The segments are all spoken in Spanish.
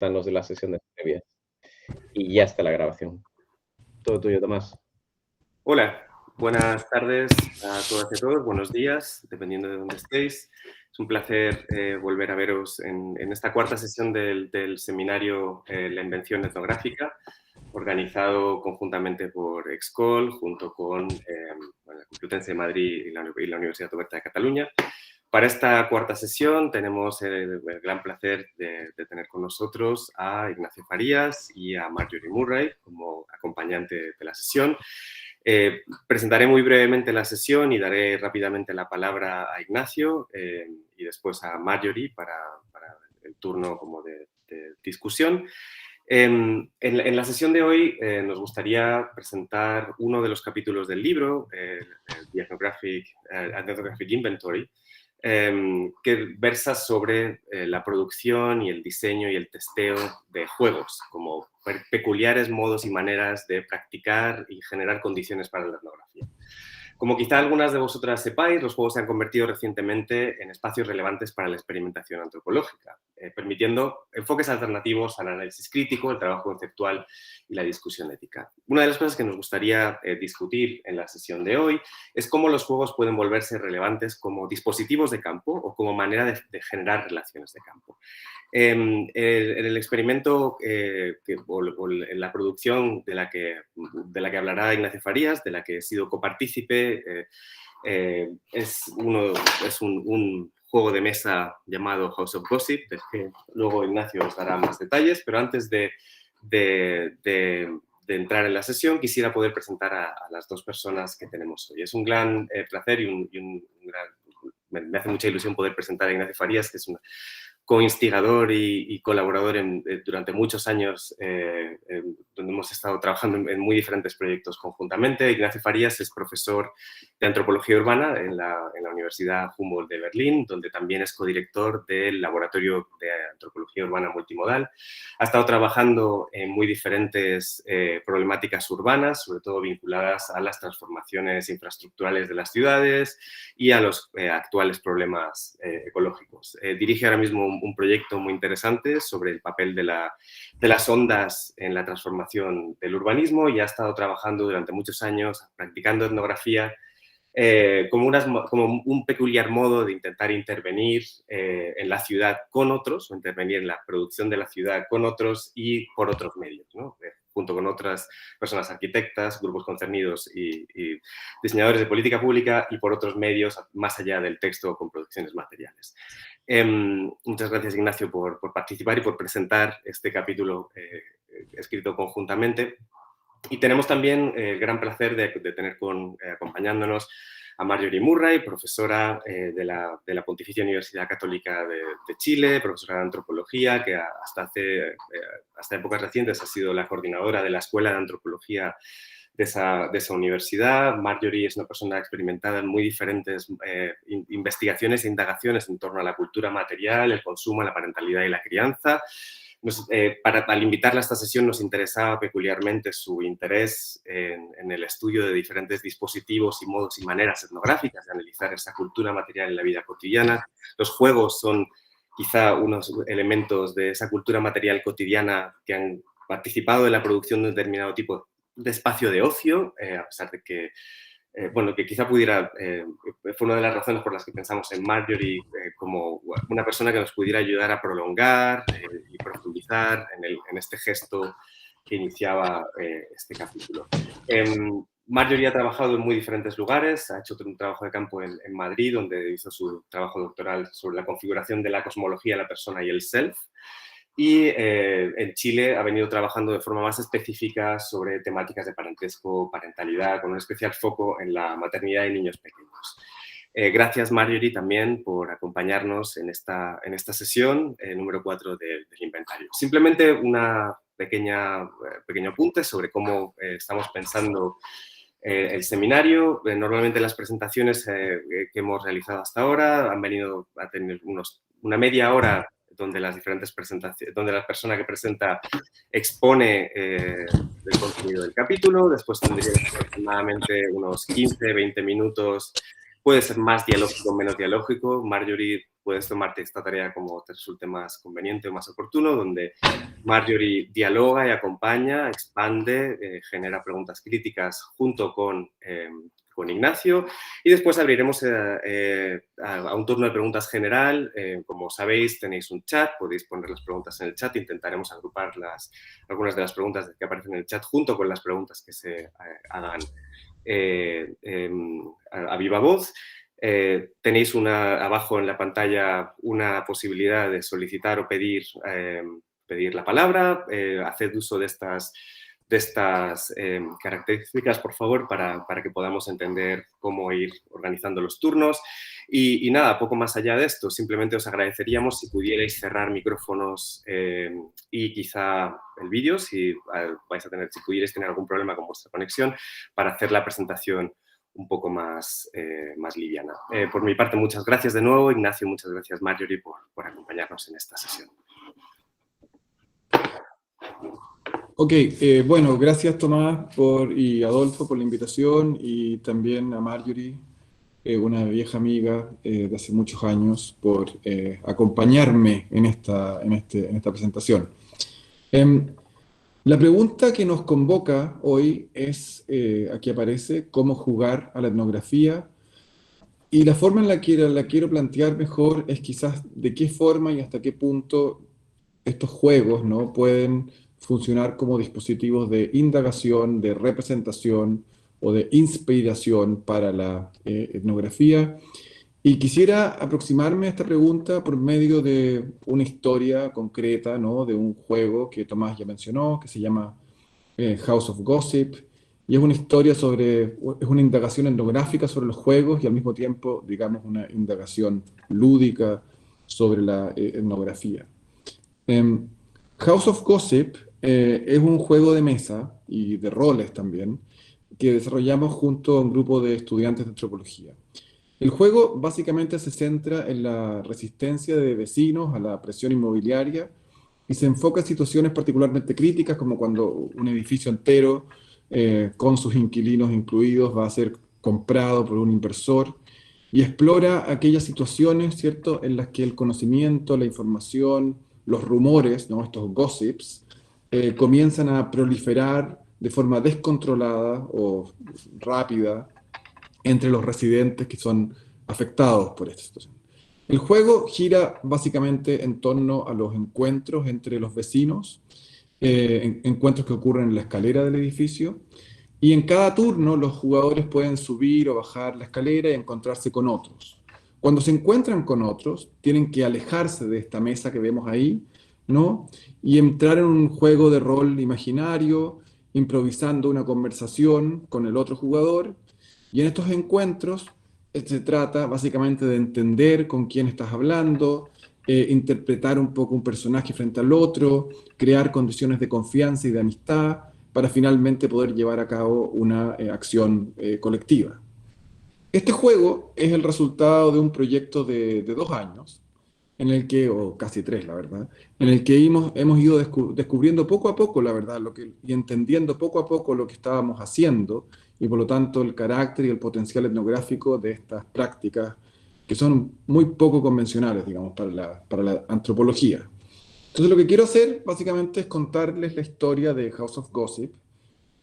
están los de la sesión de previas. Y ya está la grabación. Todo tuyo, Tomás. Hola, buenas tardes a todas y a todos, buenos días, dependiendo de dónde estéis. Es un placer volver a veros en esta cuarta sesión del seminario La Invención Etnográfica, organizado conjuntamente por EXCOL, junto con la Complutense de Madrid y la Universidad Oberta de Cataluña. Para esta cuarta sesión tenemos el gran placer de tener con nosotros a Ignacio Farías y a Marjorie Murray como acompañante de la sesión. Presentaré muy brevemente la sesión y daré rápidamente la palabra a Ignacio y después a Marjorie para el turno como de discusión. En la sesión de hoy nos gustaría presentar uno de los capítulos del libro, The Ethnographic Inventory, que versa sobre la producción y el diseño y el testeo de juegos como peculiares modos y maneras de practicar y generar condiciones para la etnografía. Como quizá algunas de vosotras sepáis, los juegos se han convertido recientemente en espacios relevantes para la experimentación antropológica, permitiendo enfoques alternativos al análisis crítico, el trabajo conceptual y la discusión ética. Una de las cosas que nos gustaría discutir en la sesión de hoy es cómo los juegos pueden volverse relevantes como dispositivos de campo o como manera de generar relaciones de campo. En el experimento o en la producción de la que hablará Ignacio Farías, de la que he sido copartícipe, es un juego de mesa llamado House of Gossip, del que luego Ignacio os dará más detalles, pero antes de entrar en la sesión quisiera poder presentar a las dos personas que tenemos hoy. Es un gran placer y me hace mucha ilusión poder presentar a Ignacio Farías, que es un co-instigador y colaborador durante muchos años, donde hemos estado trabajando en muy diferentes proyectos conjuntamente. Ignacio Farías es profesor de Antropología Urbana en la Universidad Humboldt de Berlín, donde también es codirector del Laboratorio de Antropología Urbana Multimodal. Ha estado trabajando en muy diferentes problemáticas urbanas, sobre todo vinculadas a las transformaciones infraestructurales de las ciudades y a los actuales problemas ecológicos. Dirige ahora mismo un proyecto muy interesante sobre el papel de las ondas en la transformación del urbanismo y ha estado trabajando durante muchos años practicando etnografía como un peculiar modo de intentar intervenir en la ciudad con otros, o intervenir en la producción de la ciudad con otros y por otros medios, ¿no? Junto con otras personas arquitectas, grupos concernidos y diseñadores de política pública y por otros medios más allá del texto con producciones materiales. Muchas gracias, Ignacio, por participar y por presentar este capítulo escrito conjuntamente. Y tenemos también el gran placer de tener acompañándonos a Marjorie Murray, profesora de la Pontificia Universidad Católica de Chile, profesora de Antropología, que hasta épocas recientes ha sido la coordinadora de la Escuela de Antropología de esa universidad. Marjorie es una persona experimentada en muy diferentes investigaciones e indagaciones en torno a la cultura material, el consumo, la parentalidad y la crianza. Al invitarla a esta sesión nos interesaba peculiarmente su interés en el estudio de diferentes dispositivos y modos y maneras etnográficas de analizar esa cultura material en la vida cotidiana. Los juegos son quizá unos elementos de esa cultura material cotidiana que han participado en la producción de un determinado tipo de espacio de ocio, a pesar de que que quizá pudiera, fue una de las razones por las que pensamos en Marjorie como una persona que nos pudiera ayudar a prolongar y profundizar en este gesto que iniciaba este capítulo. Marjorie ha trabajado en muy diferentes lugares, ha hecho un trabajo de campo en Madrid, donde hizo su trabajo doctoral sobre la configuración de la cosmología de la persona y el self. Y en Chile ha venido trabajando de forma más específica sobre temáticas de parentesco, parentalidad, con un especial foco en la maternidad de niños pequeños. Gracias, Marjorie, también por acompañarnos en esta sesión número 4 del inventario. Simplemente una pequeño apunte sobre cómo estamos pensando el seminario. Normalmente las presentaciones que hemos realizado hasta ahora han venido a tener una media hora donde las diferentes presentaciones, donde la persona que presenta expone el contenido del capítulo. Después tendríamos aproximadamente unos 15-20 minutos. Puede ser más dialógico o menos dialógico. Marjorie puedes tomarte esta tarea como te resulte más conveniente o más oportuno, donde Marjorie dialoga y acompaña, expande, genera preguntas críticas junto con Ignacio, y después abriremos a un turno de preguntas general. Como sabéis, tenéis un chat, podéis poner las preguntas en el chat, intentaremos agrupar algunas de las preguntas que aparecen en el chat junto con las preguntas que se hagan a viva voz. Tenéis abajo en la pantalla una posibilidad de solicitar o pedir la palabra. Haced uso de estas características, por favor, para que podamos entender cómo ir organizando los turnos. Y nada, poco más allá de esto, simplemente os agradeceríamos si pudierais cerrar micrófonos y quizá el vídeo, si pudierais tener algún problema con vuestra conexión, para hacer la presentación un poco más liviana. Por mi parte, muchas gracias de nuevo, Ignacio, muchas gracias, Marjorie, por acompañarnos en esta sesión. Ok, bueno, gracias Tomás y Adolfo por la invitación, y también a Marjorie, una vieja amiga de hace muchos años, por acompañarme en esta presentación. La pregunta que nos convoca hoy es, aquí aparece, cómo jugar a la etnografía, y la forma en la que la quiero plantear mejor es quizás de qué forma y hasta qué punto estos juegos, ¿no?, pueden funcionar como dispositivos de indagación, de representación o de inspiración para la etnografía. Y quisiera aproximarme a esta pregunta por medio de una historia concreta, ¿no?, de un juego que Tomás ya mencionó, que se llama House of Gossip, y es una historia es una indagación etnográfica sobre los juegos y al mismo tiempo, digamos, una indagación lúdica sobre la etnografía. House of Gossip es un juego de mesa y de roles también que desarrollamos junto a un grupo de estudiantes de antropología. El juego básicamente se centra en la resistencia de vecinos a la presión inmobiliaria y se enfoca en situaciones particularmente críticas, como cuando un edificio entero, con sus inquilinos incluidos, va a ser comprado por un inversor, y explora aquellas situaciones, ¿cierto?, en las que el conocimiento, la información, los rumores, ¿no?, estos gossips, comienzan a proliferar de forma descontrolada o rápida entre los residentes que son afectados por esta situación. El juego gira básicamente en torno a los encuentros entre los vecinos, encuentros que ocurren en la escalera del edificio, y en cada turno los jugadores pueden subir o bajar la escalera y encontrarse con otros. Cuando se encuentran con otros, tienen que alejarse de esta mesa que vemos ahí, ¿no?, y entrar en un juego de rol imaginario, improvisando una conversación con el otro jugador. Y en estos encuentros se trata básicamente de entender con quién estás hablando, interpretar un poco un personaje frente al otro, crear condiciones de confianza y de amistad para finalmente poder llevar a cabo una acción colectiva. Este juego es el resultado de un proyecto de 2 años, en el que, o casi 3, la verdad, en el que hemos ido descubriendo poco a poco, la verdad, y entendiendo poco a poco lo que estábamos haciendo, y por lo tanto el carácter y el potencial etnográfico de estas prácticas, que son muy poco convencionales, digamos, para la antropología. Entonces lo que quiero hacer, básicamente, es contarles la historia de House of Gossip,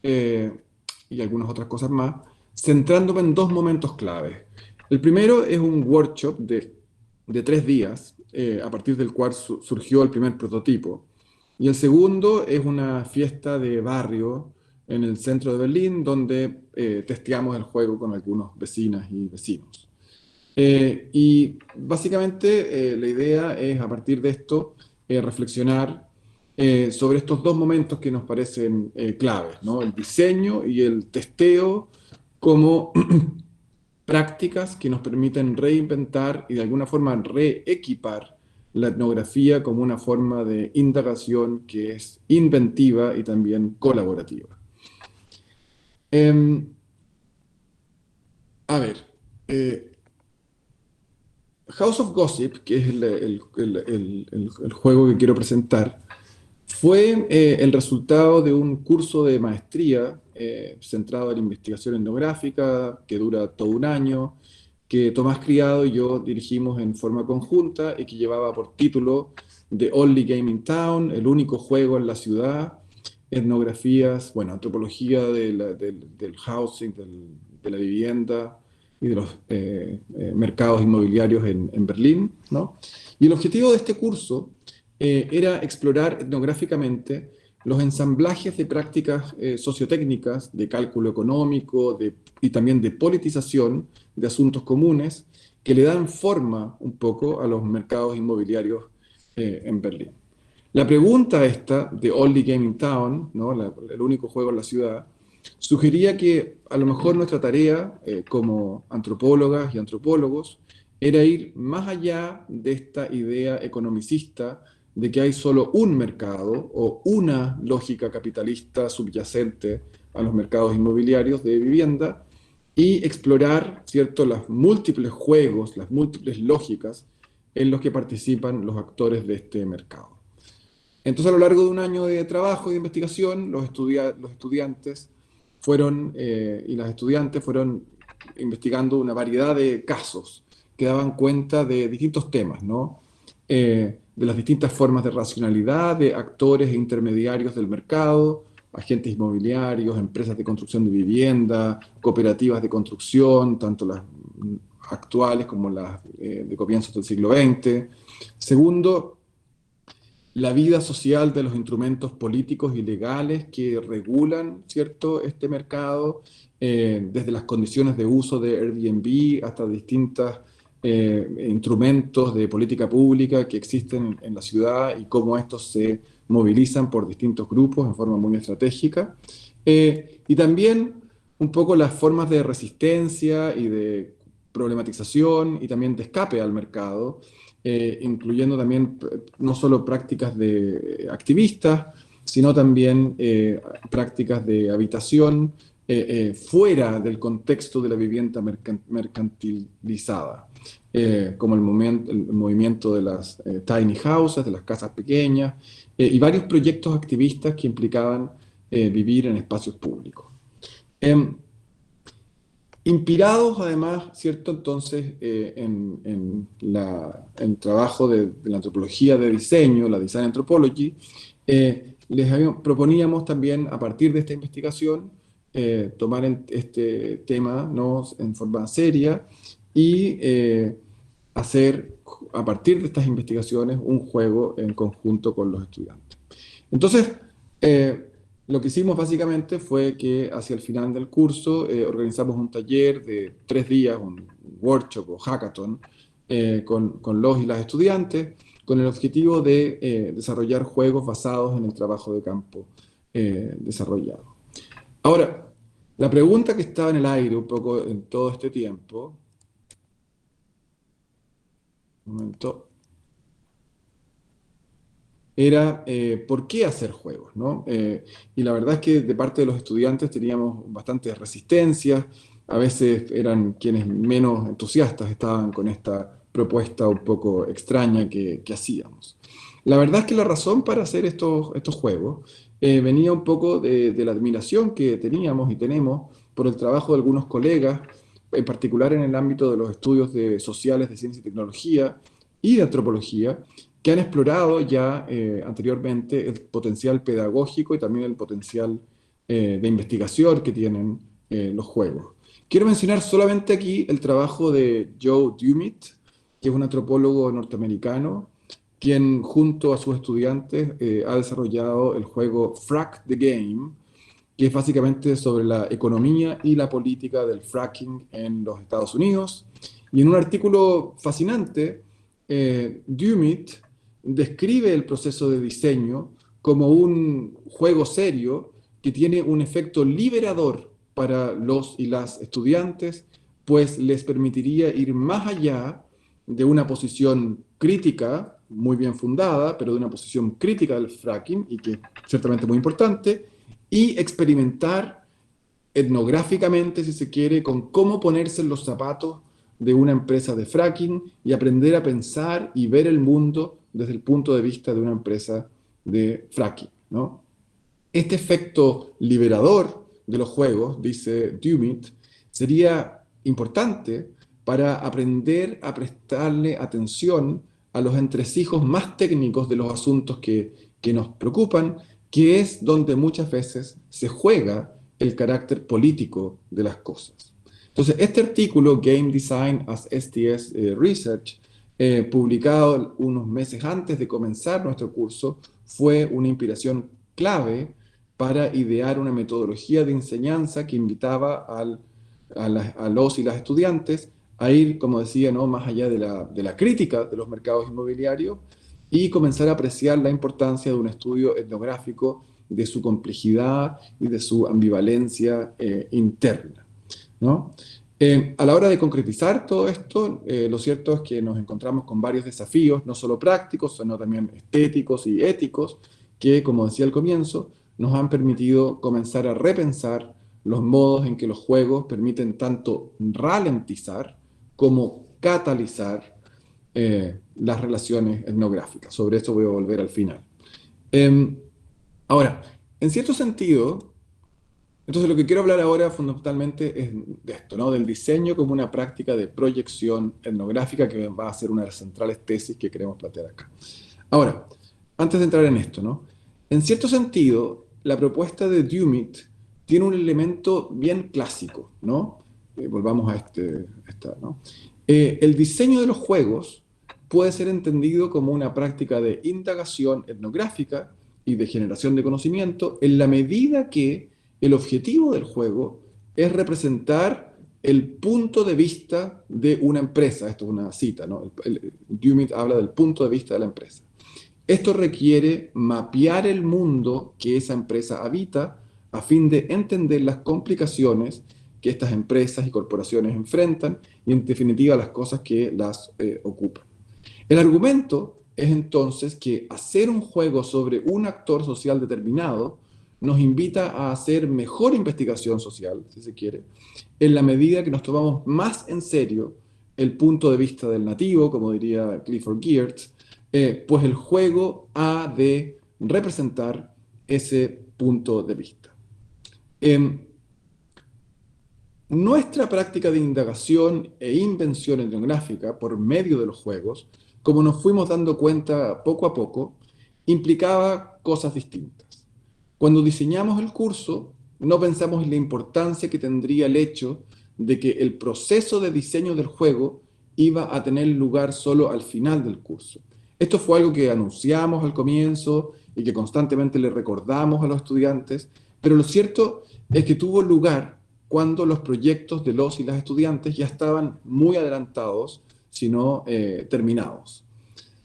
y algunas otras cosas más, centrándome en 2 momentos claves. El primero es un workshop de 3 días, a partir del cual surgió el primer prototipo. Y el segundo es una fiesta de barrio en el centro de Berlín, donde testeamos el juego con algunos vecinas y vecinos. Y básicamente la idea es, a partir de esto, reflexionar sobre estos 2 momentos que nos parecen claves, ¿no?, el diseño y el testeo como prácticas que nos permiten reinventar y de alguna forma reequipar la etnografía como una forma de indagación que es inventiva y también colaborativa. A ver, House of Gossip, que es el juego que quiero presentar, fue el resultado de un curso de maestría centrado en investigación etnográfica que dura todo un año, que Tomás Criado y yo dirigimos en forma conjunta y que llevaba por título The Only Game in Town, el único juego en la ciudad, etnografías, bueno, antropología del housing, de la vivienda y de los mercados inmobiliarios en Berlín, ¿no? Y el objetivo de este curso era explorar etnográficamente los ensamblajes de prácticas sociotécnicas, de cálculo económico y también de politización de asuntos comunes que le dan forma un poco a los mercados inmobiliarios en Berlín. La pregunta esta, de Only Game in Town, ¿no? El único juego en la ciudad, sugería que a lo mejor nuestra tarea como antropólogas y antropólogos era ir más allá de esta idea economicista de que hay solo un mercado o una lógica capitalista subyacente a los mercados inmobiliarios de vivienda y explorar, ¿cierto?, los múltiples juegos, las múltiples lógicas en los que participan los actores de este mercado. Entonces, a lo largo de un año de trabajo y de investigación, los estudiantes y las estudiantes fueron investigando una variedad de casos que daban cuenta de distintos temas, ¿no? De las distintas formas de racionalidad, de actores e intermediarios del mercado, agentes inmobiliarios, empresas de construcción de vivienda, cooperativas de construcción, tanto las actuales como las de comienzos del siglo XX. Segundo, la vida social de los instrumentos políticos y legales que regulan, ¿cierto?, este mercado, desde las condiciones de uso de Airbnb hasta distintos instrumentos de política pública que existen en la ciudad y cómo estos se movilizan por distintos grupos en forma muy estratégica. Y también un poco las formas de resistencia y de problematización y también de escape al mercado, incluyendo también no solo prácticas de activistas, sino también prácticas de habitación fuera del contexto de la vivienda mercantilizada, como el movimiento de las tiny houses, de las casas pequeñas, y varios proyectos activistas que implicaban vivir en espacios públicos. Inspirados además, ¿cierto?, entonces en el trabajo de la antropología de diseño, la Design Anthropology, proponíamos también, a partir de esta investigación, tomar este tema, ¿no?, en forma seria y hacer, a partir de estas investigaciones, un juego en conjunto con los estudiantes. Entonces, lo que hicimos básicamente fue que hacia el final del curso organizamos un taller de 3 días, un workshop o hackathon, con los y las estudiantes, con el objetivo de desarrollar juegos basados en el trabajo de campo desarrollado. Ahora, la pregunta que estaba en el aire un poco en todo este tiempo, un momento, era por qué hacer juegos, ¿no? Y la verdad es que de parte de los estudiantes teníamos bastantes resistencias, a veces eran quienes menos entusiastas estaban con esta propuesta un poco extraña que hacíamos. La verdad es que la razón para hacer estos juegos venía un poco de la admiración que teníamos y tenemos por el trabajo de algunos colegas, en particular en el ámbito de los estudios sociales de ciencia y tecnología y de antropología, que han explorado ya anteriormente el potencial pedagógico y también el potencial de investigación que tienen los juegos. Quiero mencionar solamente aquí el trabajo de Joe Dumit, que es un antropólogo norteamericano, quien junto a sus estudiantes ha desarrollado el juego Frack the Game, que es básicamente sobre la economía y la política del fracking en los Estados Unidos. Y en un artículo fascinante, Dumit describe el proceso de diseño como un juego serio que tiene un efecto liberador para los y las estudiantes, pues les permitiría ir más allá de una posición crítica, muy bien fundada, pero de una posición crítica del fracking, y que es ciertamente muy importante, y experimentar etnográficamente, si se quiere, con cómo ponerse en los zapatos de una empresa de fracking y aprender a pensar y ver el mundo desde el punto de vista de una empresa de fracking, ¿no? Este efecto liberador de los juegos, dice Dumit, sería importante para aprender a prestarle atención a los entresijos más técnicos de los asuntos que nos preocupan, que es donde muchas veces se juega el carácter político de las cosas. Entonces, este artículo, Game Design as STS Research, publicado unos meses antes de comenzar nuestro curso, fue una inspiración clave para idear una metodología de enseñanza que invitaba a los y las estudiantes a ir, como decía, ¿no?, más allá de la crítica de los mercados inmobiliarios y comenzar a apreciar la importancia de un estudio etnográfico, de su complejidad y de su ambivalencia interna, ¿no? A la hora de concretizar todo esto, lo cierto es que nos encontramos con varios desafíos, no solo prácticos, sino también estéticos y éticos, que, como decía al comienzo, nos han permitido comenzar a repensar los modos en que los juegos permiten tanto ralentizar como catalizar las relaciones etnográficas. Sobre esto voy a volver al final. Ahora, en cierto sentido, entonces lo que quiero hablar ahora fundamentalmente es de esto, ¿no?, del diseño como una práctica de proyección etnográfica, que va a ser una de las centrales tesis que queremos plantear acá. Ahora, antes de entrar en esto, ¿no?, en cierto sentido, la propuesta de Dummit tiene un elemento bien clásico, ¿no? Volvamos a esta, ¿no? El diseño de los juegos puede ser entendido como una práctica de indagación etnográfica y de generación de conocimiento en la medida que el objetivo del juego es representar el punto de vista de una empresa. Esto es una cita, ¿no? Dummit habla del punto de vista de la empresa. Esto requiere mapear el mundo que esa empresa habita a fin de entender las complicaciones que estas empresas y corporaciones enfrentan y, en definitiva, las cosas que las ocupan. El argumento es entonces que hacer un juego sobre un actor social determinado nos invita a hacer mejor investigación social, si se quiere, en la medida que nos tomamos más en serio el punto de vista del nativo, como diría Clifford Geertz, pues el juego ha de representar ese punto de vista. Nuestra práctica de indagación e invención etnográfica por medio de los juegos, como nos fuimos dando cuenta poco a poco, implicaba cosas distintas. Cuando diseñamos el curso, no pensamos en la importancia que tendría el hecho de que el proceso de diseño del juego iba a tener lugar solo al final del curso. Esto fue algo que anunciamos al comienzo y que constantemente le recordamos a los estudiantes, pero lo cierto es que tuvo lugar cuando los proyectos de los y las estudiantes ya estaban muy adelantados, si no terminados.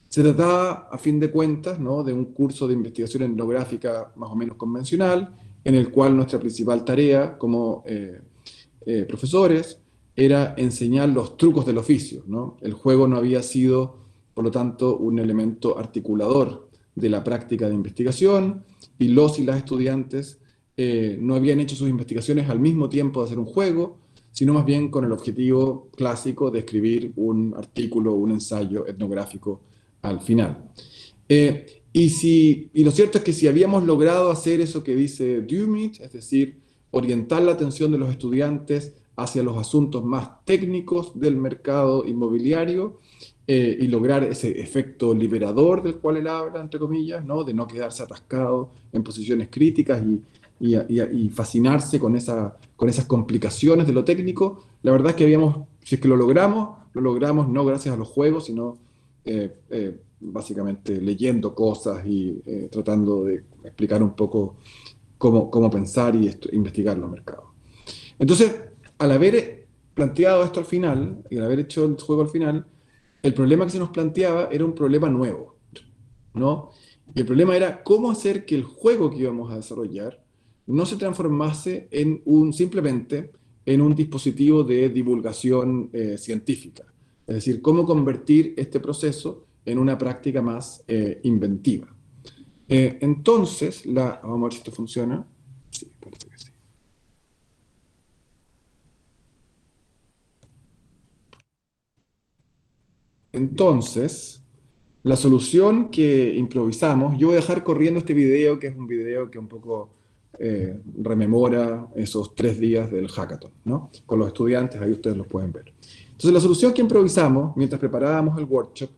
Se trataba, a fin de cuentas, ¿no?, de un curso de investigación etnográfica más o menos convencional, en el cual nuestra principal tarea como profesores era enseñar los trucos del oficio, ¿no? El juego no había sido, por lo tanto, un elemento articulador de la práctica de investigación, y los y las estudiantes no habían hecho sus investigaciones al mismo tiempo de hacer un juego, sino más bien con el objetivo clásico de escribir un artículo, un ensayo etnográfico al final. Y lo cierto es que si habíamos logrado hacer eso que dice Dummit, es decir, orientar la atención de los estudiantes hacia los asuntos más técnicos del mercado inmobiliario y lograr ese efecto liberador del cual él habla, entre comillas, ¿no?, de no quedarse atascado en posiciones críticas y fascinarse con esas complicaciones de lo técnico, la verdad es que si es que lo logramos no gracias a los juegos, sino básicamente leyendo cosas y tratando de explicar un poco cómo pensar y investigar los mercados. Entonces, al haber planteado esto al final, y al haber hecho el juego al final, el problema que se nos planteaba era un problema nuevo, ¿no? Y el problema era cómo hacer que el juego que íbamos a desarrollar no se transformase simplemente en un dispositivo de divulgación científica. Es decir, cómo convertir este proceso en una práctica más inventiva. Entonces, vamos a ver si esto funciona. Sí, parece que sí. Entonces, la solución que improvisamos, yo voy a dejar corriendo este video, que es un video que un poco rememora esos 3 días del hackathon, ¿no?, con los estudiantes, ahí ustedes lo pueden ver. Entonces, Entonces la solución que improvisamos mientras preparábamos el workshop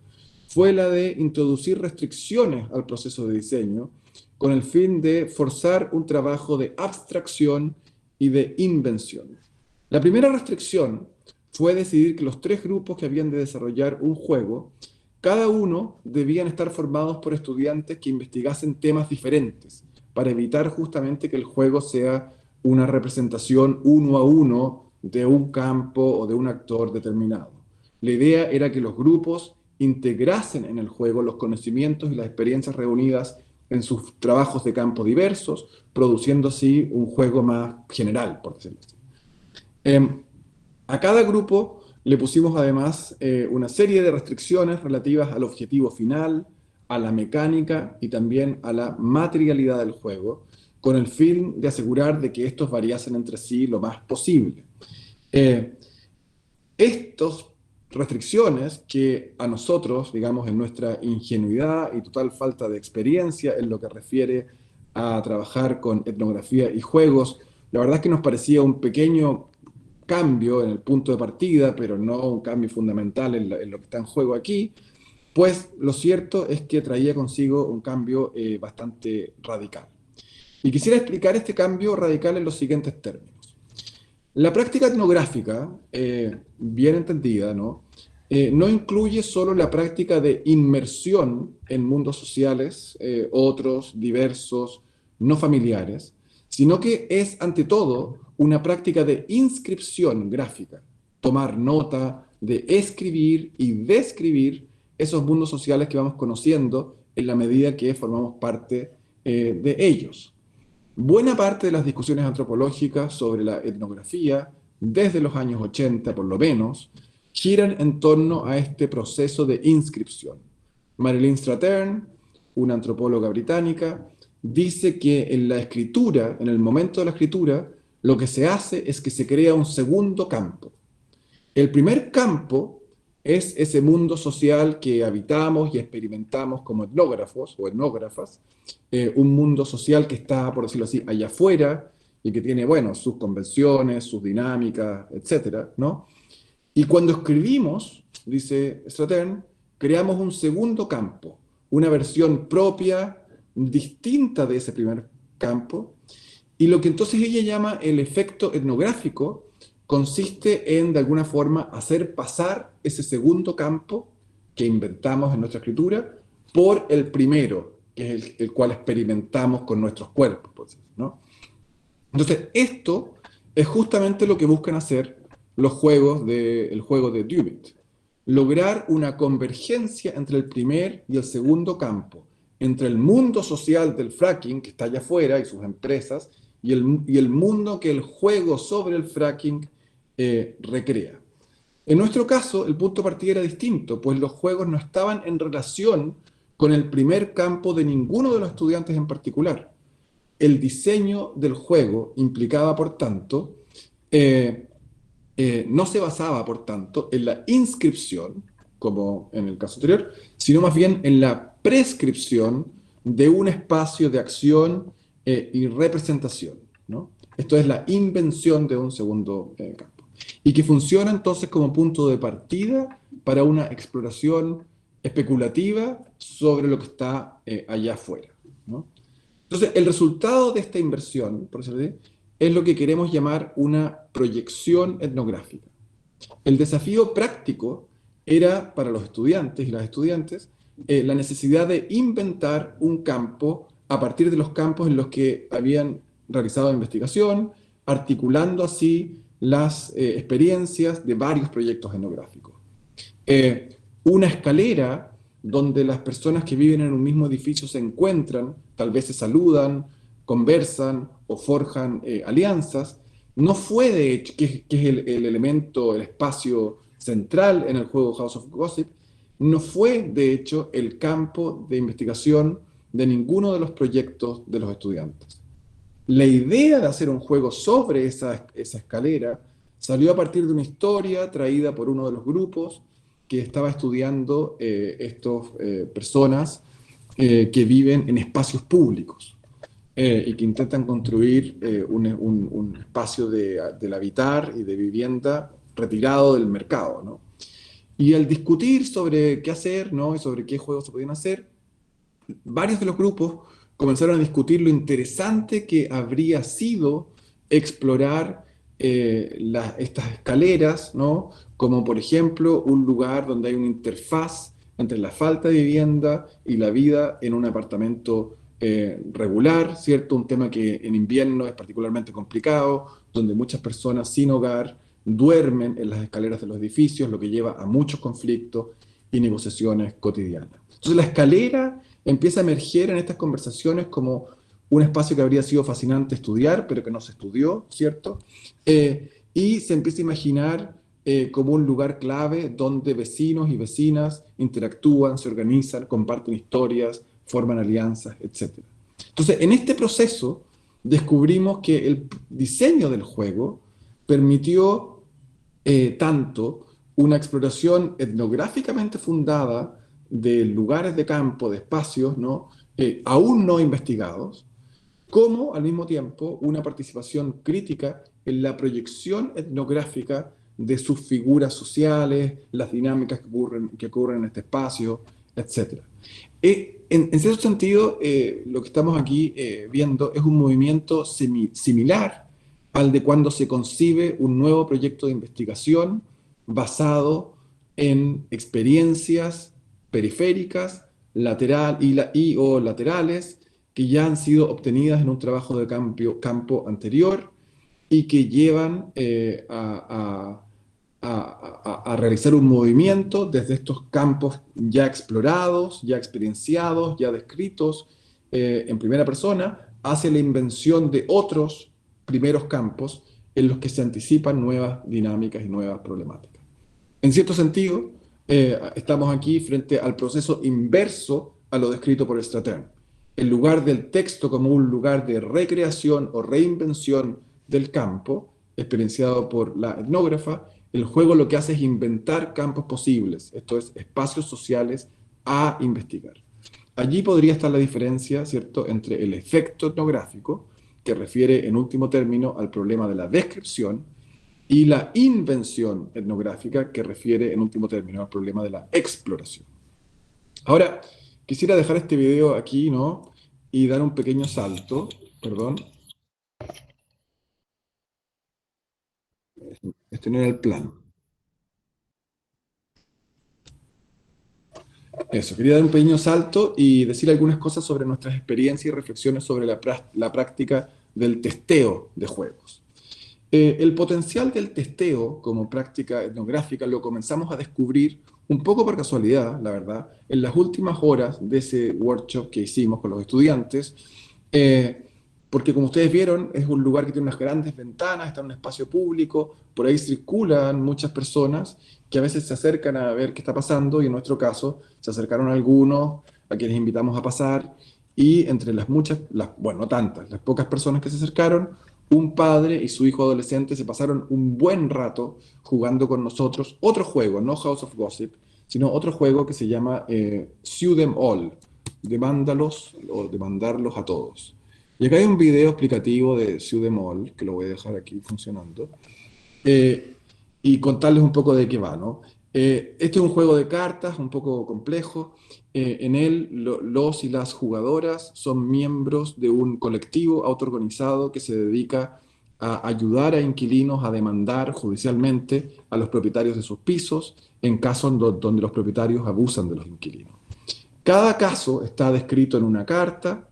fue la de introducir restricciones al proceso de diseño con el fin de forzar un trabajo de abstracción y de invención. La primera restricción fue decidir que los 3 grupos que habían de desarrollar un juego, cada uno debían estar formados por estudiantes que investigasen temas diferentes, para evitar justamente que el juego sea una representación uno a uno de un campo o de un actor determinado. La idea era que los grupos integrasen en el juego los conocimientos y las experiencias reunidas en sus trabajos de campo diversos, produciendo así un juego más general, por decirlo así. A cada grupo le pusimos además una serie de restricciones relativas al objetivo final, a la mecánica y también a la materialidad del juego, con el fin de asegurar de que estos variasen entre sí lo más posible. Estas restricciones que a nosotros, digamos, en nuestra ingenuidad y total falta de experiencia en lo que refiere a trabajar con etnografía y juegos, la verdad es que nos parecía un pequeño cambio en el punto de partida, pero no un cambio fundamental en lo que está en juego aquí, pues lo cierto es que traía consigo un cambio bastante radical. Y quisiera explicar este cambio radical en los siguientes términos. La práctica etnográfica, bien entendida, ¿no? No incluye solo la práctica de inmersión en mundos sociales, otros, diversos, no familiares, sino que es, ante todo, una práctica de inscripción gráfica, tomar nota, de escribir y describir esos mundos sociales que vamos conociendo en la medida que formamos parte de ellos. Buena parte de las discusiones antropológicas sobre la etnografía, desde los años 80 por lo menos, giran en torno a este proceso de inscripción. Marilyn Strathern, una antropóloga británica, dice que en la escritura, en el momento de la escritura, lo que se hace es que se crea un segundo campo. El primer campo es ese mundo social que habitamos y experimentamos como etnógrafos o etnógrafas, un mundo social que está, por decirlo así, allá afuera y que tiene, bueno, sus convenciones, sus dinámicas, etcétera, ¿no? Y cuando escribimos, dice Strathern, creamos un segundo campo, una versión propia, distinta de ese primer campo, y lo que entonces ella llama el efecto etnográfico consiste en, de alguna forma, hacer pasar ese segundo campo que inventamos en nuestra escritura por el primero, que es el cual experimentamos con nuestros cuerpos, por decirlo, ¿no? Entonces, esto es justamente lo que buscan hacer el juego de Dummit. Lograr una convergencia entre el primer y el segundo campo, entre el mundo social del fracking, que está allá afuera, y sus empresas, y el mundo que el juego sobre el fracking recrea. En nuestro caso, el punto de partida era distinto, pues los juegos no estaban en relación con el primer campo de ninguno de los estudiantes en particular. El diseño del juego implicaba, por tanto, no se basaba, por tanto, en la inscripción, como en el caso anterior, sino más bien en la prescripción de un espacio de acción y representación, ¿no? Esto es la invención de un segundo campo. Y que funciona entonces como punto de partida para una exploración especulativa sobre lo que está allá afuera, ¿no? Entonces, el resultado de esta inversión, por decirlo así, es lo que queremos llamar una proyección etnográfica. El desafío práctico era para los estudiantes y las estudiantes la necesidad de inventar un campo a partir de los campos en los que habían realizado investigación, articulando así las experiencias de varios proyectos etnográficos. Una escalera donde las personas que viven en un mismo edificio se encuentran, tal vez se saludan, conversan o forjan alianzas, no fue de hecho, que es el elemento, el espacio central en el juego House of Gossip, no fue de hecho el campo de investigación de ninguno de los proyectos de los estudiantes. La idea de hacer un juego sobre esa escalera salió a partir de una historia traída por uno de los grupos que estaba estudiando estas personas que viven en espacios públicos y que intentan construir un espacio del habitar y de vivienda retirado del mercado, ¿no? Y al discutir sobre qué hacer, ¿no? Y sobre qué juegos se podían hacer, varios de los grupos comenzaron a discutir lo interesante que habría sido explorar estas escaleras, ¿no? Como por ejemplo un lugar donde hay una interfaz entre la falta de vivienda y la vida en un apartamento regular, ¿cierto? Un tema que en invierno es particularmente complicado, donde muchas personas sin hogar duermen en las escaleras de los edificios, lo que lleva a muchos conflictos y negociaciones cotidianas. Entonces la escalera empieza a emerger en estas conversaciones como un espacio que habría sido fascinante estudiar, pero que no se estudió, ¿cierto? Y se empieza a imaginar como un lugar clave donde vecinos y vecinas interactúan, se organizan, comparten historias, forman alianzas, etc. Entonces, en este proceso descubrimos que el diseño del juego permitió tanto una exploración etnográficamente fundada de lugares de campo, de espacios, ¿no? Aún no investigados, como al mismo tiempo una participación crítica en la proyección etnográfica de sus figuras sociales, las dinámicas que ocurren en este espacio, etc. En cierto sentido, lo que estamos aquí viendo es un movimiento similar al de cuando se concibe un nuevo proyecto de investigación basado en experiencias periféricas o laterales que ya han sido obtenidas en un trabajo de campo anterior y que llevan a realizar un movimiento desde estos campos ya explorados, ya experienciados, ya descritos en primera persona, hacia la invención de otros primeros campos en los que se anticipan nuevas dinámicas y nuevas problemáticas. En cierto sentido, estamos aquí frente al proceso inverso a lo descrito por Stratton. En lugar del texto como un lugar de recreación o reinvención del campo, experienciado por la etnógrafa, el juego lo que hace es inventar campos posibles, esto es, espacios sociales a investigar. Allí podría estar la diferencia, ¿cierto?, entre el efecto etnográfico, que refiere en último término al problema de la descripción, y la invención etnográfica, que refiere en último término al problema de la exploración. Ahora, quisiera dejar este video aquí, ¿no? Y dar un pequeño salto, perdón. Este no era el plan. Eso, quería dar un pequeño salto y decir algunas cosas sobre nuestras experiencias y reflexiones sobre la práctica del testeo de juegos. El potencial del testeo como práctica etnográfica lo comenzamos a descubrir un poco por casualidad, la verdad, en las últimas horas de ese workshop que hicimos con los estudiantes, porque como ustedes vieron, es un lugar que tiene unas grandes ventanas, está en un espacio público, por ahí circulan muchas personas que a veces se acercan a ver qué está pasando, y en nuestro caso se acercaron algunos a quienes invitamos a pasar, y entre las muchas, bueno, no tantas, las pocas personas que se acercaron, un padre y su hijo adolescente se pasaron un buen rato jugando con nosotros otro juego, no House of Gossip, sino otro juego que se llama Sue Them All, demándalos o demandarlos a todos. Y acá hay un video explicativo de Sue Them All, que lo voy a dejar aquí funcionando, y contarles un poco de qué va, ¿no? Este es un juego de cartas un poco complejo. En él los y las jugadoras son miembros de un colectivo autoorganizado que se dedica a ayudar a inquilinos a demandar judicialmente a los propietarios de sus pisos en casos donde los propietarios abusan de los inquilinos. Cada caso está descrito en una carta,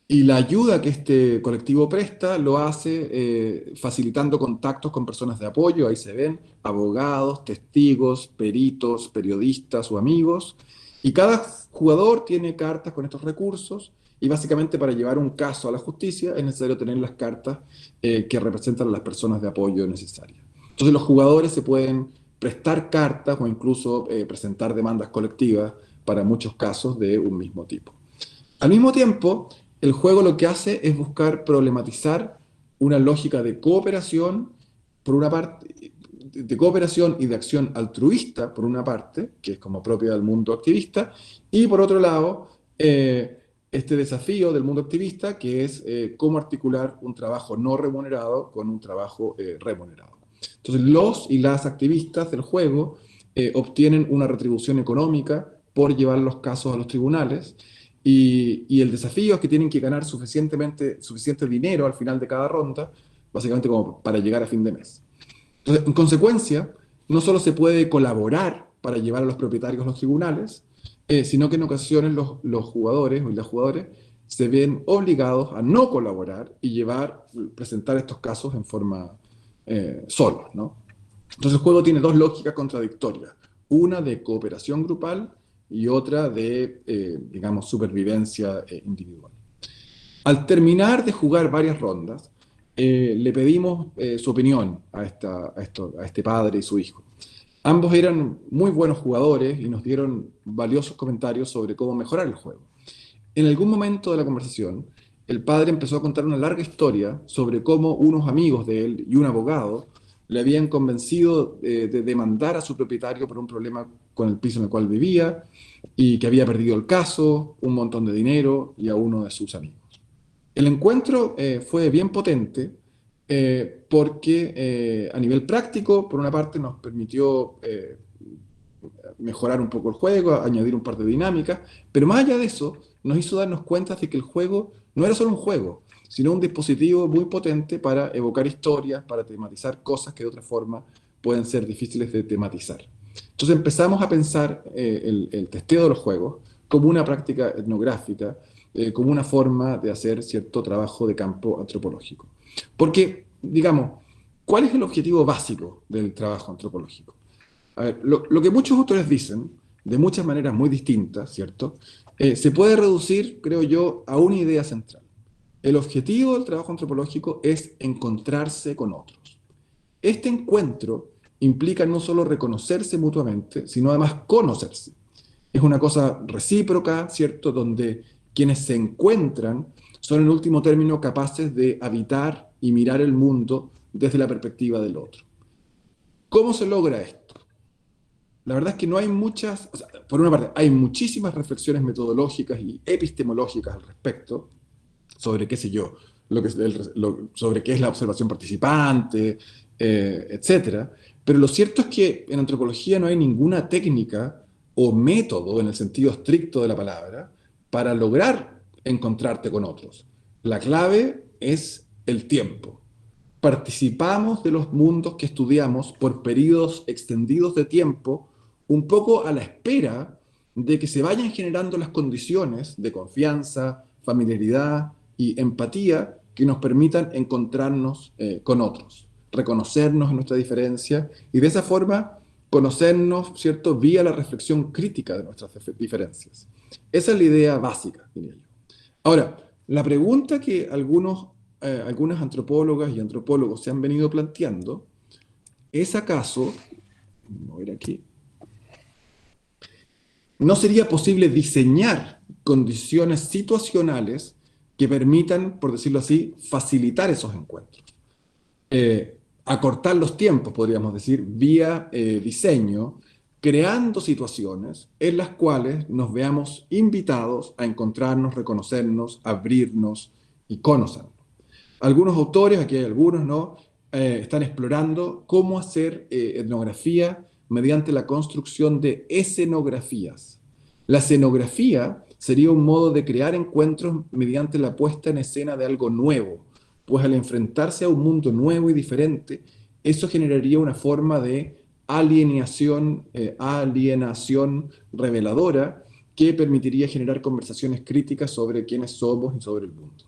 y la ayuda que este colectivo presta lo hace facilitando contactos con personas de apoyo, ahí se ven, abogados, testigos, peritos, periodistas o amigos, y cada jugador tiene cartas con estos recursos, y básicamente para llevar un caso a la justicia es necesario tener las cartas que representan a las personas de apoyo necesarias. Entonces los jugadores se pueden prestar cartas o incluso presentar demandas colectivas para muchos casos de un mismo tipo. Al mismo tiempo, el juego lo que hace es buscar problematizar una lógica de cooperación, por una parte, de cooperación y de acción altruista, por una parte, que es como propia del mundo activista, y por otro lado, este desafío del mundo activista, que es cómo articular un trabajo no remunerado con un trabajo remunerado. Entonces, los y las activistas del juego obtienen una retribución económica por llevar los casos a los tribunales, y el desafío es que tienen que ganar suficiente dinero al final de cada ronda, básicamente como para llegar a fin de mes. Entonces, en consecuencia, no solo se puede colaborar para llevar a los propietarios a los tribunales, sino que en ocasiones los jugadores o las jugadoras se ven obligados a no colaborar y presentar estos casos en forma solos, ¿no? Entonces el juego tiene dos lógicas contradictorias, una de cooperación grupal y otra de, digamos, supervivencia individual. Al terminar de jugar varias rondas, le pedimos su opinión a este padre y su hijo. Ambos eran muy buenos jugadores y nos dieron valiosos comentarios sobre cómo mejorar el juego. En algún momento de la conversación, el padre empezó a contar una larga historia sobre cómo unos amigos de él y un abogado le habían convencido de demandar a su propietario por un problema con el piso en el cual vivía, y que había perdido el caso, un montón de dinero y a uno de sus amigos. El encuentro fue bien potente porque a nivel práctico, por una parte, nos permitió mejorar un poco el juego, añadir un par de dinámicas, pero más allá de eso, nos hizo darnos cuenta de que el juego no era solo un juego, sino un dispositivo muy potente para evocar historias, para tematizar cosas que de otra forma pueden ser difíciles de tematizar. Entonces empezamos a pensar el testeo de los juegos como una práctica etnográfica, como una forma de hacer cierto trabajo de campo antropológico. Porque, digamos, ¿cuál es el objetivo básico del trabajo antropológico? A ver, lo que muchos autores dicen, de muchas maneras muy distintas, ¿cierto? Se puede reducir, creo yo, a una idea central. El objetivo del trabajo antropológico es encontrarse con otros. Este encuentro implica no solo reconocerse mutuamente, sino además conocerse. Es una cosa recíproca, ¿cierto? Donde quienes se encuentran son en último término capaces de habitar y mirar el mundo desde la perspectiva del otro. ¿Cómo se logra esto? La verdad es que no hay muchas, o sea, por una parte, hay muchísimas reflexiones metodológicas y epistemológicas al respecto, sobre qué sé yo, sobre qué es la observación participante, etcétera. Pero lo cierto es que en antropología no hay ninguna técnica o método, en el sentido estricto de la palabra, para lograr encontrarte con otros. La clave es el tiempo. Participamos de los mundos que estudiamos por periodos extendidos de tiempo, un poco a la espera de que se vayan generando las condiciones de confianza, familiaridad y empatía que nos permitan encontrarnos con otros, reconocernos en nuestra diferencia y de esa forma conocernos, ¿cierto?, vía la reflexión crítica de nuestras diferencias. Esa es la idea básica, diría yo. Ahora, la pregunta que algunas antropólogas y antropólogos se han venido planteando es acaso, voy a ver aquí, ¿no sería posible diseñar condiciones situacionales que permitan, por decirlo así, facilitar esos encuentros? Acortar los tiempos, podríamos decir, vía diseño, creando situaciones en las cuales nos veamos invitados a encontrarnos, reconocernos, abrirnos y conocernos. Algunos autores, aquí hay algunos, ¿no?, están explorando cómo hacer etnografía mediante la construcción de escenografías. La escenografía sería un modo de crear encuentros mediante la puesta en escena de algo nuevo, pues al enfrentarse a un mundo nuevo y diferente, eso generaría una forma de alienación reveladora que permitiría generar conversaciones críticas sobre quiénes somos y sobre el mundo.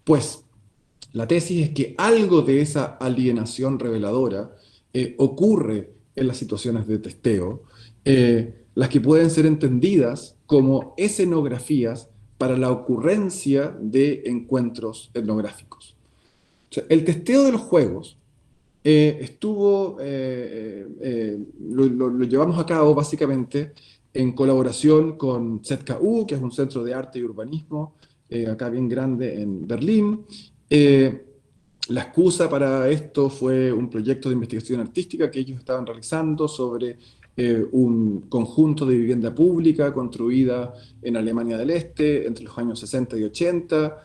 Pues la tesis es que algo de esa alienación reveladora ocurre en las situaciones de testeo, las que pueden ser entendidas como escenografías para la ocurrencia de encuentros etnográficos. O sea, el testeo de los juegos lo llevamos a cabo básicamente en colaboración con ZKU, que es un centro de arte y urbanismo, acá bien grande en Berlín. La excusa para esto fue un proyecto de investigación artística que ellos estaban realizando sobre un conjunto de vivienda pública construida en Alemania del Este entre los años 60 y 80,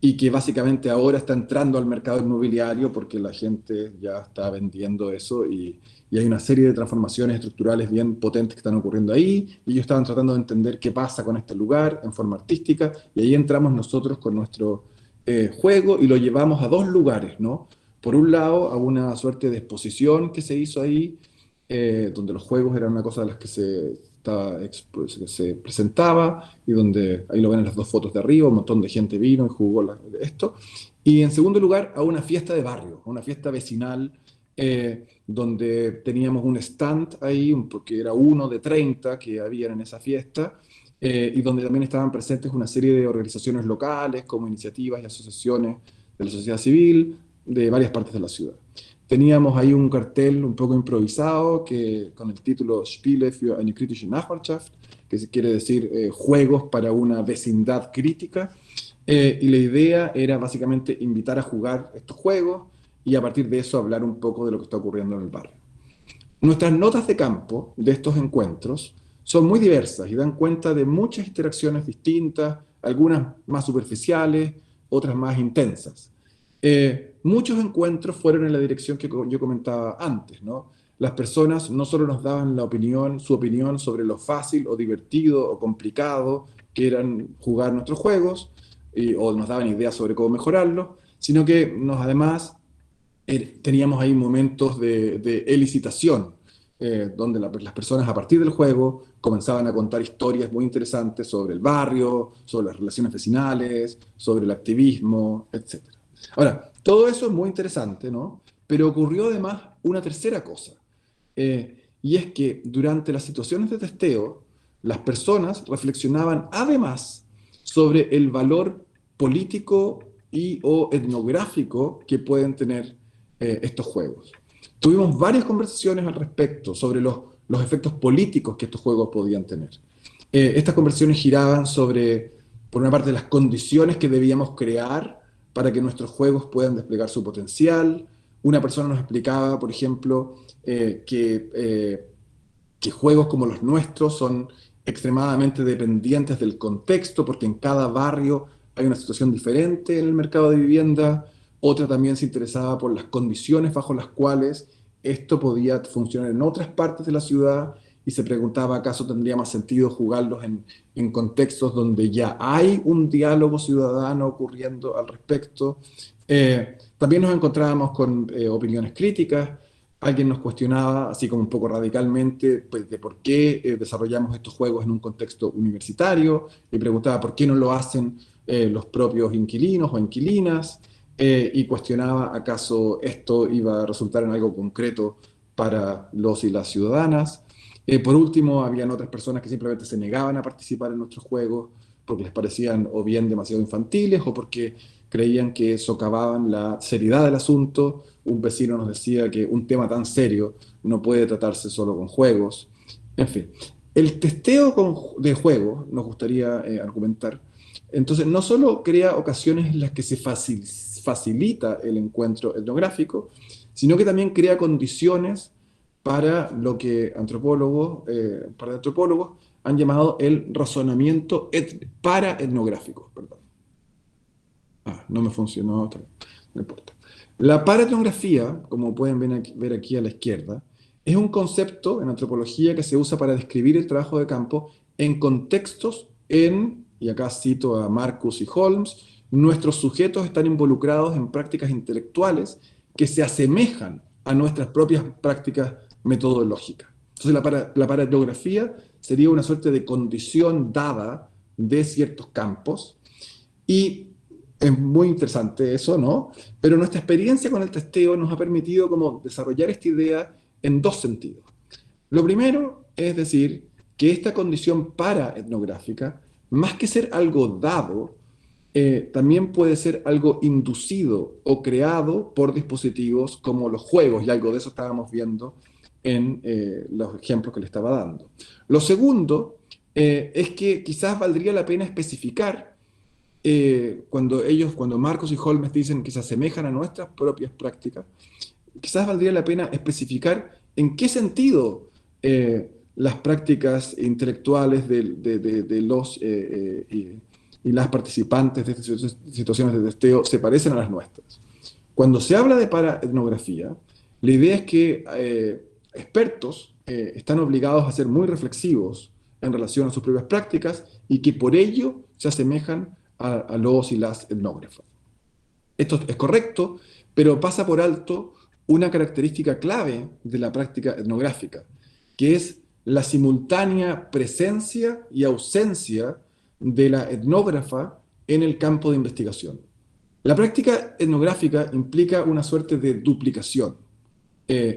y que básicamente ahora está entrando al mercado inmobiliario porque la gente ya está vendiendo eso y hay una serie de transformaciones estructurales bien potentes que están ocurriendo ahí, y ellos estaban tratando de entender qué pasa con este lugar en forma artística, y ahí entramos nosotros con nuestro juego y lo llevamos a dos lugares, ¿no? Por un lado, a una suerte de exposición que se hizo ahí, donde los juegos eran una cosa de las que que se presentaba, y donde, ahí lo ven en las dos fotos de arriba, un montón de gente vino y jugó esto. Y en segundo lugar, a una fiesta de barrio, a una fiesta vecinal, donde teníamos un stand ahí, porque era uno de 30 que habían en esa fiesta, y donde también estaban presentes una serie de organizaciones locales, como iniciativas y asociaciones de la sociedad civil de varias partes de la ciudad. Teníamos ahí un cartel un poco improvisado con el título Spiele für eine kritische Nachbarschaft, que quiere decir juegos para una vecindad crítica, y la idea era básicamente invitar a jugar estos juegos y a partir de eso hablar un poco de lo que está ocurriendo en el barrio. Nuestras notas de campo de estos encuentros son muy diversas y dan cuenta de muchas interacciones distintas, algunas más superficiales, otras más intensas. Muchos encuentros fueron en la dirección que yo comentaba antes, ¿no? Las personas no solo nos daban su opinión sobre lo fácil o divertido o complicado que eran jugar nuestros juegos, o nos daban ideas sobre cómo mejorarlos, sino que además teníamos ahí momentos de elicitación, donde las personas a partir del juego comenzaban a contar historias muy interesantes sobre el barrio, sobre las relaciones vecinales, sobre el activismo, etc. Ahora, todo eso es muy interesante, ¿no? Pero ocurrió además una tercera cosa, y es que durante las situaciones de testeo, las personas reflexionaban además sobre el valor político y o etnográfico que pueden tener estos juegos. Tuvimos varias conversaciones al respecto sobre los efectos políticos que estos juegos podían tener. Estas conversaciones giraban sobre, por una parte, las condiciones que debíamos crear para que nuestros juegos puedan desplegar su potencial. Una persona nos explicaba, por ejemplo, que juegos como los nuestros son extremadamente dependientes del contexto, porque en cada barrio hay una situación diferente en el mercado de vivienda. Otra también se interesaba por las condiciones bajo las cuales esto podía funcionar en otras partes de la ciudad, y se preguntaba acaso tendría más sentido jugarlos en contextos donde ya hay un diálogo ciudadano ocurriendo al respecto. También nos encontrábamos con opiniones críticas. Alguien nos cuestionaba, así como un poco radicalmente, pues, de por qué desarrollamos estos juegos en un contexto universitario, y preguntaba por qué no lo hacen los propios inquilinos o inquilinas, y cuestionaba acaso esto iba a resultar en algo concreto para los y las ciudadanas. Por último, habían otras personas que simplemente se negaban a participar en nuestros juegos porque les parecían o bien demasiado infantiles o porque creían que socavaban la seriedad del asunto. Un vecino nos decía que un tema tan serio no puede tratarse solo con juegos. En fin, el testeo de juegos, nos gustaría argumentar, entonces no solo crea ocasiones en las que se facilita el encuentro etnográfico, sino que también crea condiciones para lo que antropólogos han llamado el razonamiento paraetnográfico. Perdón. No me funcionó, no importa. La paraetnografía, como pueden ver aquí a la izquierda, es un concepto en antropología que se usa para describir el trabajo de campo en contextos y acá cito a Marcus y Holmes, nuestros sujetos están involucrados en prácticas intelectuales que se asemejan a nuestras propias prácticas metodológicas. Entonces la paraetnografía sería una suerte de condición dada de ciertos campos, y es muy interesante eso, ¿no? Pero nuestra experiencia con el testeo nos ha permitido como desarrollar esta idea en dos sentidos. Lo primero es decir que esta condición paraetnográfica, más que ser algo dado, también puede ser algo inducido o creado por dispositivos como los juegos, y algo de eso estábamos viendo en los ejemplos que le estaba dando. Lo segundo es que quizás valdría la pena especificar, cuando Marcus y Holmes dicen que se asemejan a nuestras propias prácticas, quizás valdría la pena especificar en qué sentido las prácticas intelectuales de los y las participantes de estas situaciones de testeo se parecen a las nuestras. Cuando se habla de paraetnografía, la idea es que expertos están obligados a ser muy reflexivos en relación a sus propias prácticas y que por ello se asemejan a los y las etnógrafas. Esto es correcto, pero pasa por alto una característica clave de la práctica etnográfica, que es la simultánea presencia y ausencia de la etnógrafa en el campo de investigación. La práctica etnográfica implica una suerte de duplicación.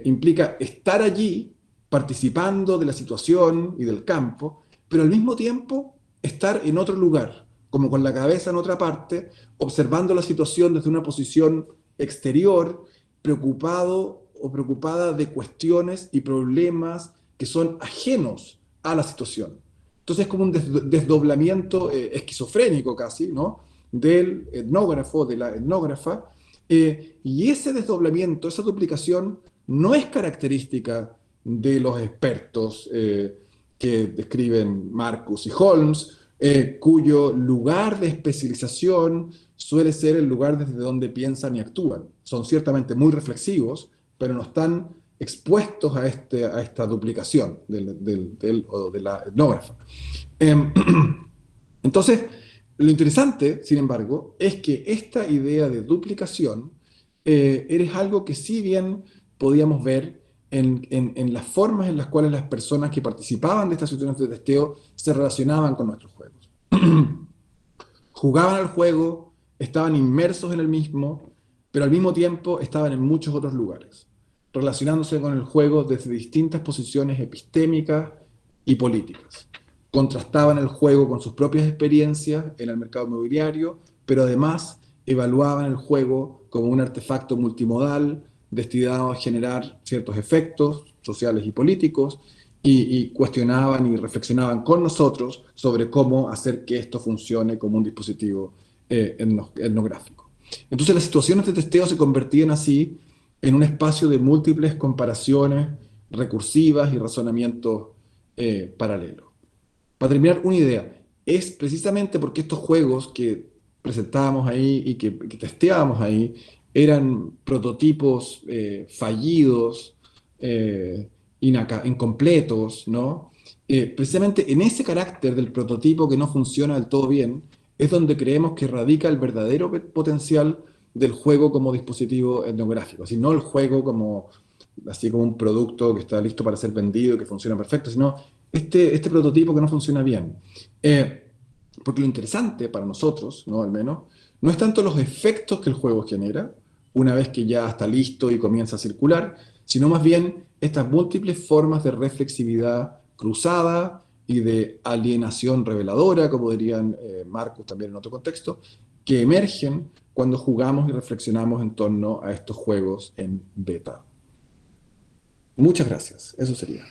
Implica estar allí participando de la situación y del campo, pero al mismo tiempo estar en otro lugar, como con la cabeza en otra parte, observando la situación desde una posición exterior, preocupado o preocupada de cuestiones y problemas que son ajenos a la situación. Entonces es como un desdoblamiento esquizofrénico casi, ¿no? Del etnógrafo, de la etnógrafa, y ese desdoblamiento, esa duplicación, no es característica de los expertos que describen Marcus y Holmes, cuyo lugar de especialización suele ser el lugar desde donde piensan y actúan. Son ciertamente muy reflexivos, pero no están expuestos a esta duplicación de la etnógrafa. Entonces, lo interesante, sin embargo, es que esta idea de duplicación es algo que si bien podíamos ver en las formas en las cuales las personas que participaban de estas situaciones de testeo se relacionaban con nuestros juegos. Jugaban al juego, estaban inmersos en el mismo, pero al mismo tiempo estaban en muchos otros lugares, relacionándose con el juego desde distintas posiciones epistémicas y políticas. Contrastaban el juego con sus propias experiencias en el mercado inmobiliario, pero además evaluaban el juego como un artefacto multimodal destinado a generar ciertos efectos sociales y políticos, y cuestionaban y reflexionaban con nosotros sobre cómo hacer que esto funcione como un dispositivo etnográfico. Entonces las situaciones de testeo se convertían así en un espacio de múltiples comparaciones recursivas y razonamientos paralelos. Para terminar, una idea, es precisamente porque estos juegos que presentábamos ahí y que testeábamos ahí eran prototipos fallidos, incompletos, ¿no? Precisamente en ese carácter del prototipo que no funciona del todo bien, es donde creemos que radica el verdadero potencial del juego como dispositivo etnográfico, así no el juego como, así como un producto que está listo para ser vendido, que funciona perfecto, sino este prototipo que no funciona bien. Porque lo interesante para nosotros, ¿no? Al menos, no es tanto los efectos que el juego genera, una vez que ya está listo y comienza a circular, sino más bien estas múltiples formas de reflexividad cruzada y de alienación reveladora, como dirían Marcus también en otro contexto, que emergen cuando jugamos y reflexionamos en torno a estos juegos en beta. Muchas gracias. Eso sería.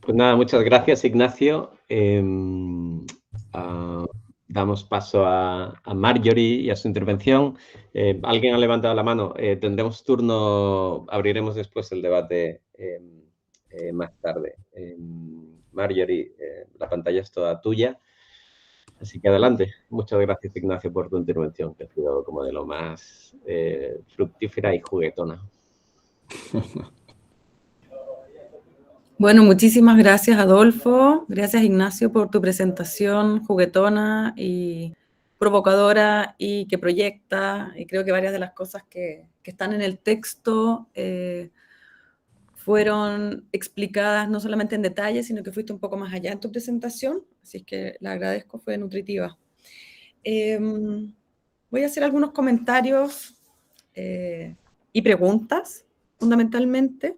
Pues nada, muchas gracias, Ignacio. Damos paso a Marjorie y a su intervención. Alguien ha levantado la mano. Tendremos turno, abriremos después el debate más tarde. Marjorie, la pantalla es toda tuya. Así que adelante. Muchas gracias, Ignacio, por tu intervención, que ha sido como de lo más fructífera y juguetona. Bueno, muchísimas gracias, Adolfo. Gracias, Ignacio, por tu presentación juguetona y provocadora y que proyecta. Y creo que varias de las cosas que están en el texto fueron explicadas no solamente en detalle, sino que fuiste un poco más allá en tu presentación. Así que la agradezco, fue nutritiva. Voy a hacer algunos comentarios y preguntas, fundamentalmente.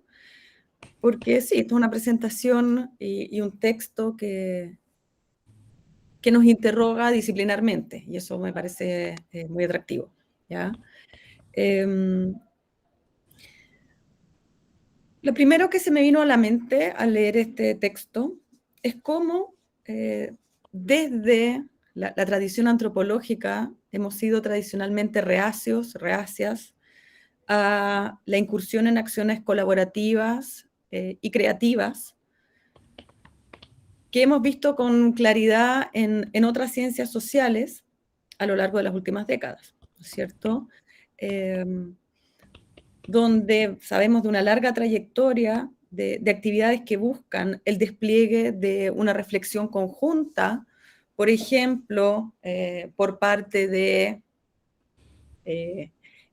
Porque sí, esto es una presentación y un texto que nos interroga disciplinarmente, y eso me parece muy atractivo, ¿ya? Lo primero que se me vino a la mente al leer este texto es cómo desde la tradición antropológica hemos sido tradicionalmente reacias a la incursión en acciones colaborativas y creativas, que hemos visto con claridad en otras ciencias sociales a lo largo de las últimas décadas, ¿no es cierto? Donde sabemos de una larga trayectoria de actividades que buscan el despliegue de una reflexión conjunta, por ejemplo, por parte de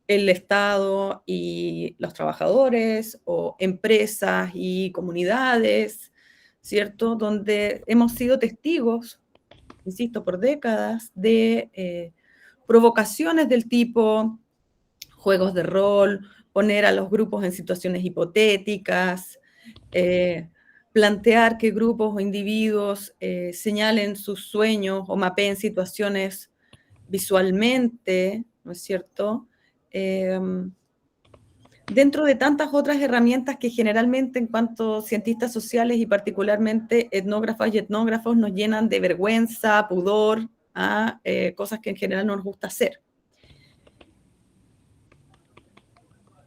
el Estado y los trabajadores, o empresas y comunidades, ¿cierto? Donde hemos sido testigos, insisto, por décadas, de provocaciones del tipo juegos de rol, poner a los grupos en situaciones hipotéticas, plantear que grupos o individuos señalen sus sueños o mapeen situaciones visualmente, ¿no es cierto? Dentro de tantas otras herramientas que generalmente en cuanto cientistas sociales y particularmente etnógrafas y etnógrafos nos llenan de vergüenza, pudor, a cosas que en general no nos gusta hacer.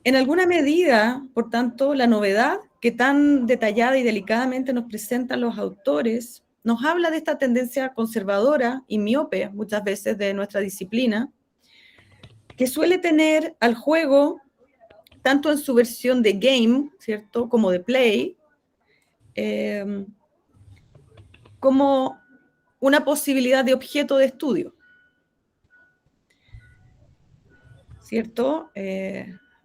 En alguna medida, por tanto, la novedad que tan detallada y delicadamente nos presentan los autores nos habla de esta tendencia conservadora y miope, muchas veces, de nuestra disciplina, que suele tener al juego, tanto en su versión de game, ¿cierto?, como de play, como una posibilidad de objeto de estudio, ¿cierto?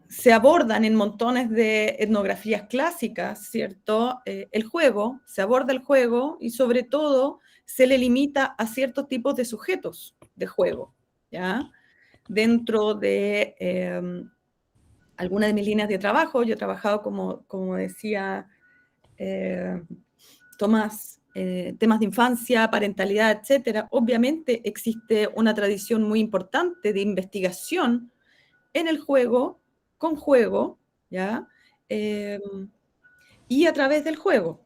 Se abordan en montones de etnografías clásicas, ¿cierto? Se aborda el juego y sobre todo se le limita a ciertos tipos de sujetos de juego, ¿ya? Dentro de algunas de mis líneas de trabajo, yo he trabajado, como decía Tomás, temas de infancia, parentalidad, etcétera. Obviamente existe una tradición muy importante de investigación en el juego, con juego, ¿ya? Y a través del juego.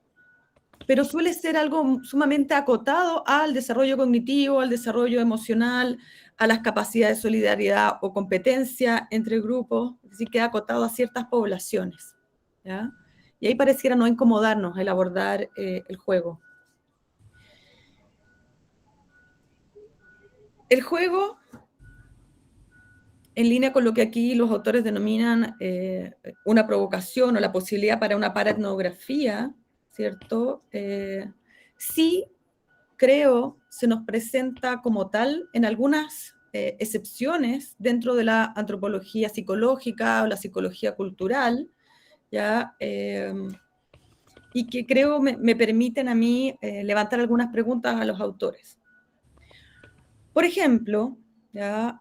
Pero suele ser algo sumamente acotado al desarrollo cognitivo, al desarrollo emocional, a las capacidades de solidaridad o competencia entre grupos, es decir, queda acotado a ciertas poblaciones, ¿ya? Y ahí pareciera no incomodarnos el abordar el juego. El juego, en línea con lo que aquí los autores denominan una provocación o la posibilidad para una paraetnografía, ¿cierto? Sí, creo, se nos presenta como tal en algunas excepciones dentro de la antropología psicológica o la psicología cultural, ¿ya? Y que creo me permiten a mí levantar algunas preguntas a los autores. Por ejemplo, ¿ya?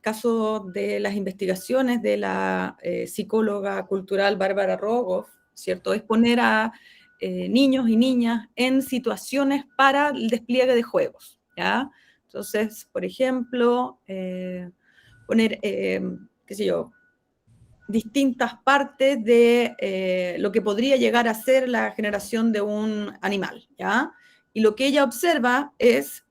Caso de las investigaciones de la psicóloga cultural Bárbara Rogoff, ¿cierto? Es poner a niños y niñas en situaciones para el despliegue de juegos, ¿ya? Entonces, por ejemplo, poner, qué sé yo, distintas partes de lo que podría llegar a ser la generación de un animal, ¿ya? Y lo que ella observa es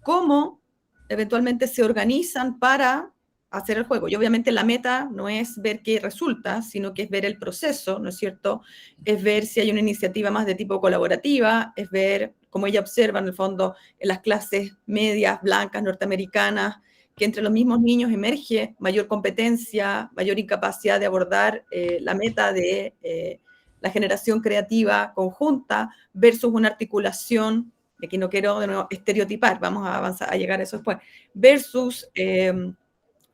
cómo eventualmente se organizan para hacer el juego. Y obviamente la meta no es ver qué resulta, sino que es ver el proceso, ¿no es cierto? Es ver si hay una iniciativa más de tipo colaborativa, es ver, como ella observa en el fondo, en las clases medias, blancas, norteamericanas, que entre los mismos niños emerge mayor competencia, mayor incapacidad de abordar la meta de la generación creativa conjunta versus una articulación, y aquí no quiero de nuevo estereotipar, vamos a avanzar a llegar a eso después, versus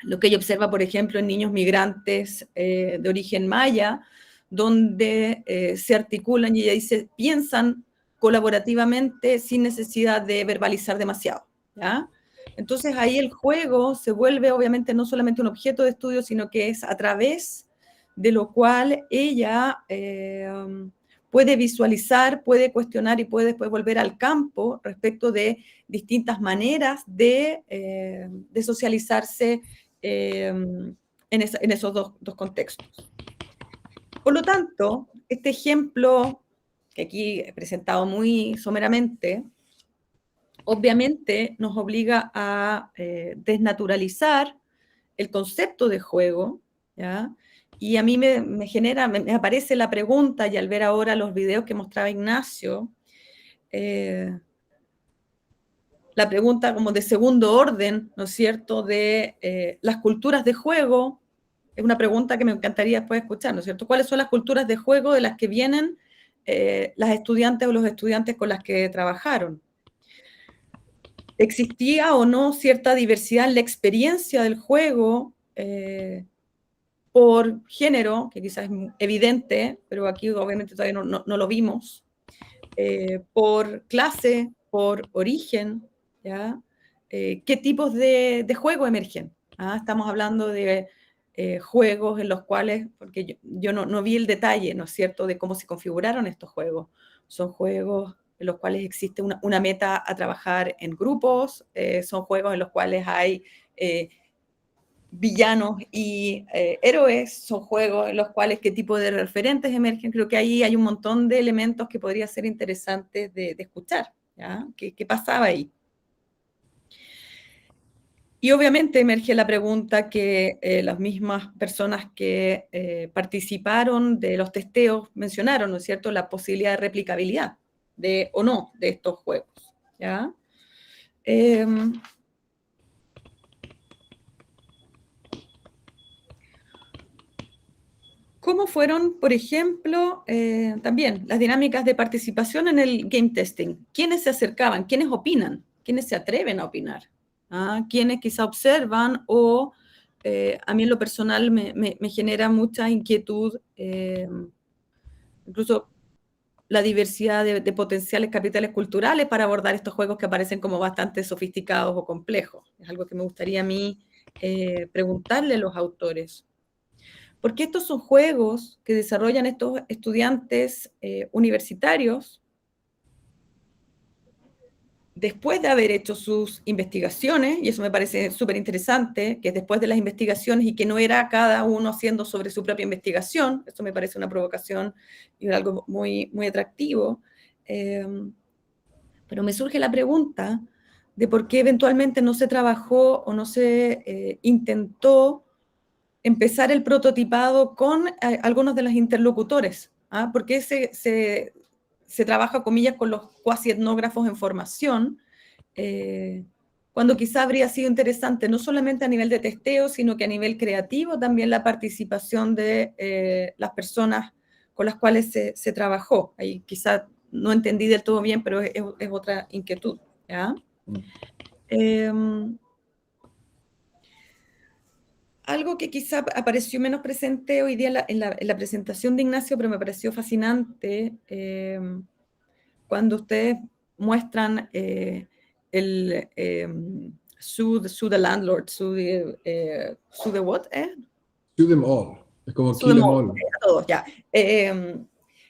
lo que ella observa, por ejemplo, en niños migrantes de origen maya, donde se articulan y ella dice, piensan colaborativamente sin necesidad de verbalizar demasiado, ¿ya? Entonces ahí el juego se vuelve obviamente no solamente un objeto de estudio, sino que es a través de lo cual ella puede visualizar, puede cuestionar y puede después volver al campo respecto de distintas maneras de socializarse en esos dos contextos. Por lo tanto, este ejemplo, que aquí he presentado muy someramente, obviamente nos obliga a desnaturalizar el concepto de juego, ¿ya? Y a mí me aparece la pregunta, y al ver ahora los videos que mostraba Ignacio, la pregunta como de segundo orden, ¿no es cierto?, de las culturas de juego. Es una pregunta que me encantaría después escuchar, ¿no es cierto? ¿Cuáles son las culturas de juego de las que vienen las estudiantes o los estudiantes con las que trabajaron? ¿Existía o no cierta diversidad en la experiencia del juego por género, que quizás es evidente, pero aquí obviamente todavía no lo vimos, por clase, por origen, ¿ya? ¿Qué tipos de juego emergen? ¿Ah? Estamos hablando de juegos en los cuales, porque yo no vi el detalle, ¿no es cierto?, de cómo se configuraron estos juegos. Son juegos en los cuales existe una meta a trabajar en grupos, son juegos en los cuales hay villanos y héroes, son juegos en los cuales qué tipo de referentes emergen. Creo que ahí hay un montón de elementos que podría ser interesantes de escuchar, ¿ya? ¿Qué pasaba ahí? Y obviamente emerge la pregunta que las mismas personas que participaron de los testeos mencionaron, ¿no es cierto?, la posibilidad de replicabilidad o no de estos juegos, ¿ya? ¿Cómo fueron, por ejemplo, también las dinámicas de participación en el game testing? ¿Quiénes se acercaban? ¿Quiénes opinan? ¿Quiénes se atreven a opinar? ¿Ah? ¿Quiénes quizá observan o a mí en lo personal me genera mucha inquietud, incluso la diversidad de potenciales capitales culturales para abordar estos juegos que aparecen como bastante sofisticados o complejos? Es algo que me gustaría a mí preguntarle a los autores. Porque estos son juegos que desarrollan estos estudiantes universitarios después de haber hecho sus investigaciones, y eso me parece súper interesante, que después de las investigaciones y que no era cada uno haciendo sobre su propia investigación, eso me parece una provocación y algo muy, muy atractivo, pero me surge la pregunta de por qué eventualmente no se trabajó o no se intentó empezar el prototipado con algunos de los interlocutores. ¿Ah? Porque se trabaja, comillas, con los cuasi etnógrafos en formación, cuando quizá habría sido interesante no solamente a nivel de testeo, sino que a nivel creativo también la participación de las personas con las cuales se trabajó. Ahí quizá no entendí del todo bien, pero es otra inquietud, ¿ya? Algo que quizá apareció menos presente hoy día en la presentación de Ignacio, pero me pareció fascinante, cuando ustedes muestran el sue the landlord, sue the what, Sue them all. Es como sue kill them them all, all. a todos, ya.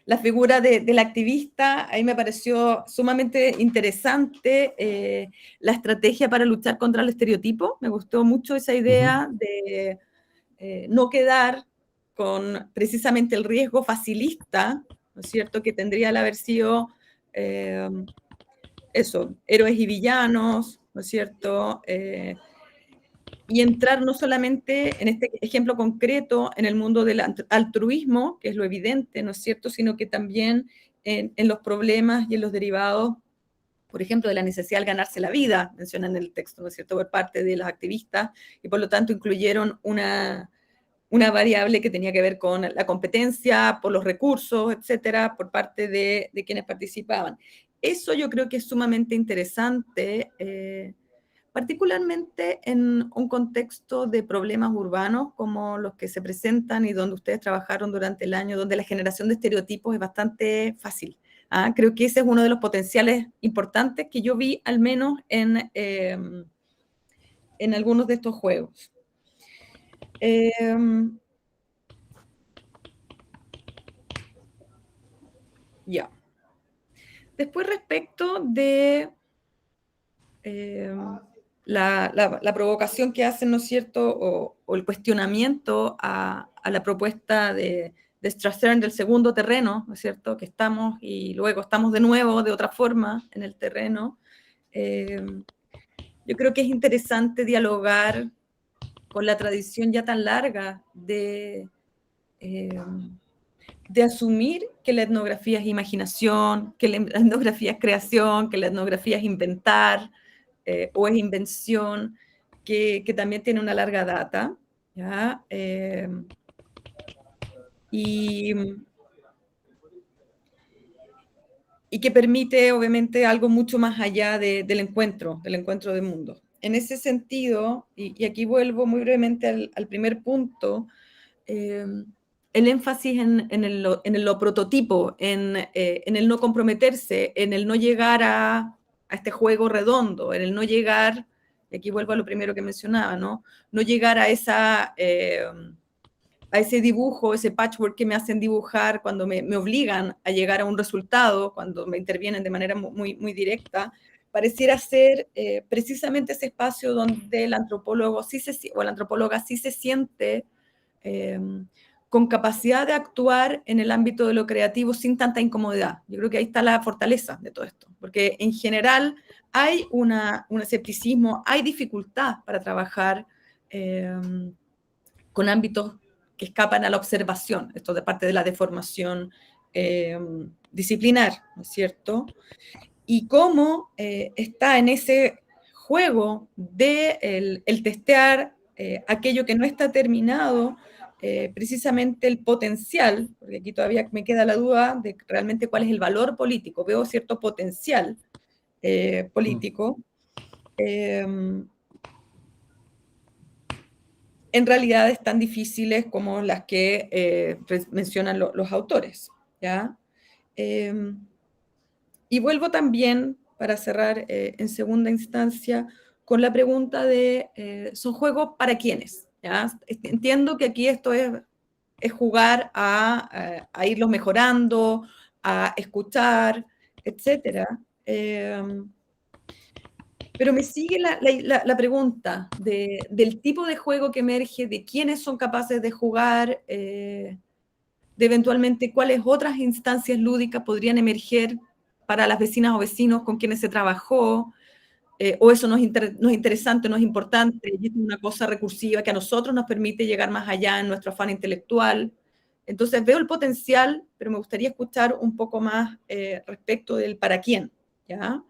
La figura del activista, ahí me pareció sumamente interesante, la estrategia para luchar contra el estereotipo, me gustó mucho esa idea de no quedar con precisamente el riesgo facilista, ¿no es cierto?, que tendría el haber sido eso, héroes y villanos, ¿no es cierto?, y entrar no solamente en este ejemplo concreto en el mundo del altruismo, que es lo evidente, ¿no es cierto?, sino que también en los problemas y en los derivados, por ejemplo, de la necesidad de ganarse la vida, mencionan en el texto, ¿no es cierto?, por parte de los activistas, y por lo tanto incluyeron una variable que tenía que ver con la competencia, por los recursos, etcétera, por parte de quienes participaban. Eso yo creo que es sumamente interesante, particularmente en un contexto de problemas urbanos como los que se presentan y donde ustedes trabajaron durante el año, donde la generación de estereotipos es bastante fácil. ¿Ah? Creo que ese es uno de los potenciales importantes que yo vi, al menos en algunos de estos juegos. Ya. Después, respecto de la provocación que hacen, ¿no es cierto?, o el cuestionamiento a la propuesta de Strassern del segundo terreno, ¿no es cierto?, que estamos y luego estamos de nuevo de otra forma en el terreno. yo creo que es interesante dialogar con la tradición ya tan larga de asumir que la etnografía es imaginación, que la etnografía es creación, que la etnografía es inventar o es invención, que también tiene una larga data, ¿ya? Y que permite, obviamente, algo mucho más allá del encuentro de mundos. En ese sentido, y aquí vuelvo muy brevemente al primer punto, el énfasis en lo prototipo, en el no comprometerse, en el no llegar a este juego redondo, en el no llegar, y aquí vuelvo a lo primero que mencionaba, no llegar a ese dibujo, ese patchwork que me hacen dibujar cuando me obligan a llegar a un resultado, cuando me intervienen de manera muy, muy directa, pareciera ser precisamente ese espacio donde el antropólogo o la antropóloga sí se siente con capacidad de actuar en el ámbito de lo creativo sin tanta incomodidad. Yo creo que ahí está la fortaleza de todo esto, porque en general hay un escepticismo, hay dificultad para trabajar con ámbitos que escapan a la observación, esto de parte de la deformación disciplinar, ¿no es cierto? Y cómo está en ese juego de el testear aquello que no está terminado, precisamente el potencial, porque aquí todavía me queda la duda de realmente cuál es el valor político, veo cierto potencial político, en realidades tan difíciles como las que mencionan los autores, ¿ya? Y vuelvo también, para cerrar en segunda instancia, con la pregunta de, ¿son juegos para quiénes? ¿Ya? Entiendo que aquí esto es jugar a irlos mejorando, a escuchar, etc. Pero me sigue la pregunta del tipo de juego que emerge, de quiénes son capaces de jugar, de eventualmente cuáles otras instancias lúdicas podrían emerger para las vecinas o vecinos con quienes se trabajó, o eso no es interesante, no es importante, y es una cosa recursiva que a nosotros nos permite llegar más allá en nuestro afán intelectual. Entonces veo el potencial, pero me gustaría escuchar un poco más respecto del para quién, ¿ya?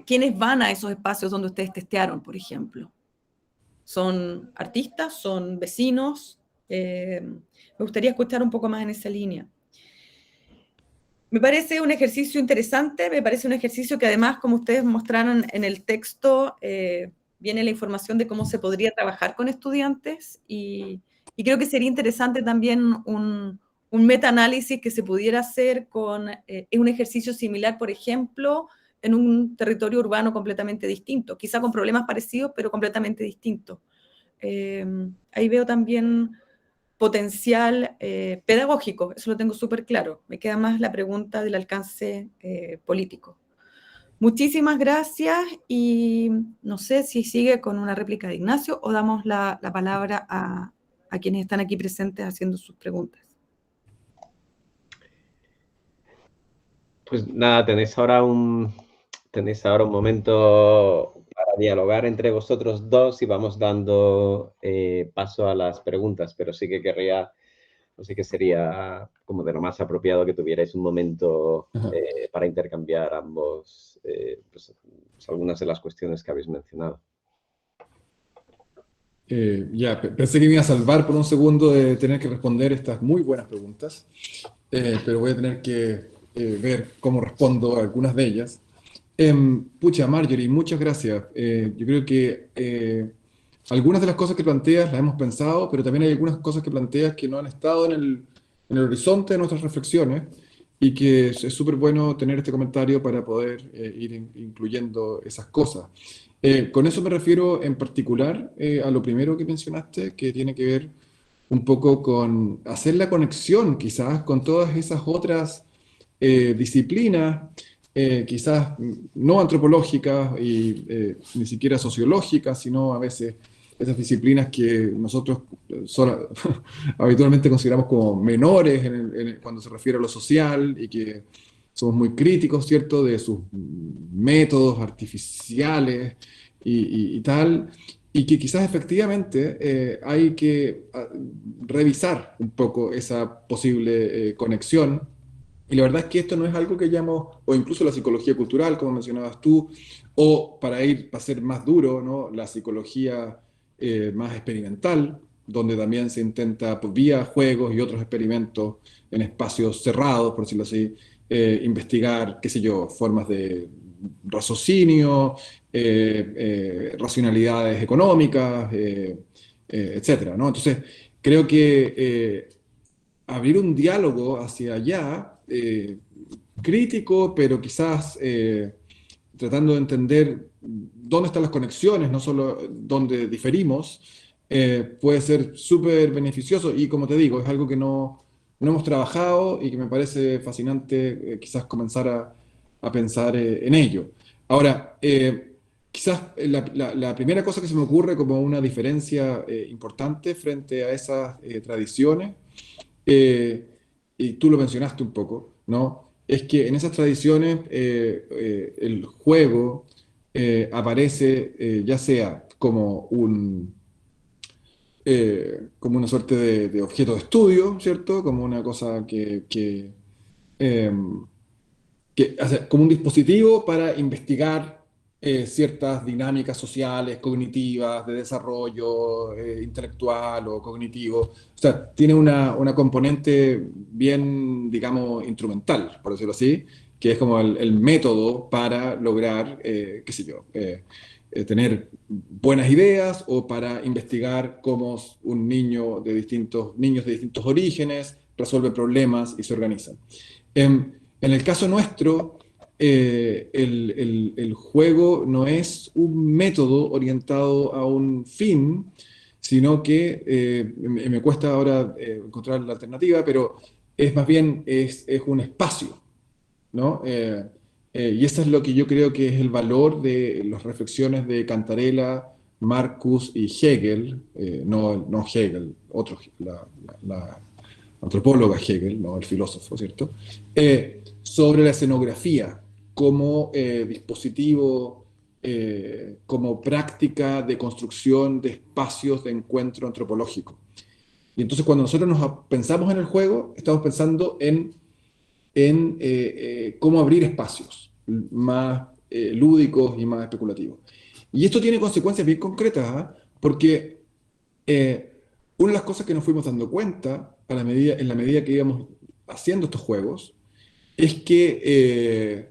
¿Quiénes van a esos espacios donde ustedes testearon, por ejemplo? ¿Son artistas? ¿Son vecinos? Me gustaría escuchar un poco más en esa línea. Me parece un ejercicio interesante, me parece un ejercicio que además, como ustedes mostraron en el texto, viene la información de cómo se podría trabajar con estudiantes y creo que sería interesante también un metaanálisis que se pudiera hacer con un ejercicio similar, por ejemplo, en un territorio urbano completamente distinto, quizá con problemas parecidos, pero completamente distintos. Ahí veo también potencial pedagógico, eso lo tengo súper claro. Me queda más la pregunta del alcance político. Muchísimas gracias y no sé si sigue con una réplica de Ignacio o damos la palabra a quienes están aquí presentes haciendo sus preguntas. Pues nada, tenéis ahora un momento para dialogar entre vosotros dos y vamos dando paso a las preguntas, pero sí que sería como de lo más apropiado que tuvierais un momento para intercambiar ambos pues algunas de las cuestiones que habéis mencionado. Pensé que me iba a salvar por un segundo de tener que responder estas muy buenas preguntas, pero voy a tener que ver cómo respondo a algunas de ellas. Marjorie, muchas gracias. Yo creo que algunas de las cosas que planteas las hemos pensado, pero también hay algunas cosas que planteas que no han estado en el horizonte de nuestras reflexiones y que es súper bueno tener este comentario para poder ir incluyendo esas cosas. Con eso me refiero en particular a lo primero que mencionaste, que tiene que ver un poco con hacer la conexión quizás con todas esas otras disciplinas, quizás no antropológicas y ni siquiera sociológicas, sino a veces esas disciplinas que nosotros habitualmente consideramos como menores cuando se refiere a lo social y que somos muy críticos, ¿cierto?, de sus métodos artificiales y tal, y que quizás efectivamente hay que revisar un poco esa posible conexión. Y la verdad es que esto no es algo que llamo, o incluso la psicología cultural, como mencionabas tú, o para ser más duro, ¿no?, la psicología más experimental, donde también se intenta, pues, vía juegos y otros experimentos en espacios cerrados, por decirlo así, investigar, qué sé yo, formas de raciocinio, racionalidades económicas, etcétera, ¿no? Entonces, creo que abrir un diálogo hacia allá, crítico, pero quizás tratando de entender dónde están las conexiones, no solo dónde diferimos, puede ser súper beneficioso y, como te digo, es algo que no hemos trabajado y que me parece fascinante quizás comenzar a pensar en ello. Ahora, quizás la primera cosa que se me ocurre como una diferencia importante frente a esas tradiciones, y tú lo mencionaste un poco, ¿no?, es que en esas tradiciones el juego aparece ya sea como una suerte de objeto de estudio, ¿cierto? Como una cosa eh, o sea, como un dispositivo para investigar ciertas dinámicas sociales, cognitivas, de desarrollo intelectual o cognitivo. O sea, tiene una componente bien, digamos, instrumental, por decirlo así, que es como el método para lograr, qué sé yo, tener buenas ideas o para investigar cómo un niños de distintos orígenes resuelve problemas y se organizan. En el caso nuestro, el juego no es un método orientado a un fin, sino que me cuesta ahora encontrar la alternativa, pero es más bien es un espacio, ¿no? Y eso es lo que yo creo que es el valor de las reflexiones de Cantarella, Marcus y Hegel, no Hegel, la antropóloga Hegel, no el filósofo, ¿cierto? Sobre la escenografía como dispositivo, como práctica de construcción de espacios de encuentro antropológico. Y entonces cuando nosotros pensamos en el juego, estamos pensando en cómo abrir espacios más lúdicos y más especulativos. Y esto tiene consecuencias bien concretas, ¿eh? Porque una de las cosas que nos fuimos dando cuenta en la medida que íbamos haciendo estos juegos es que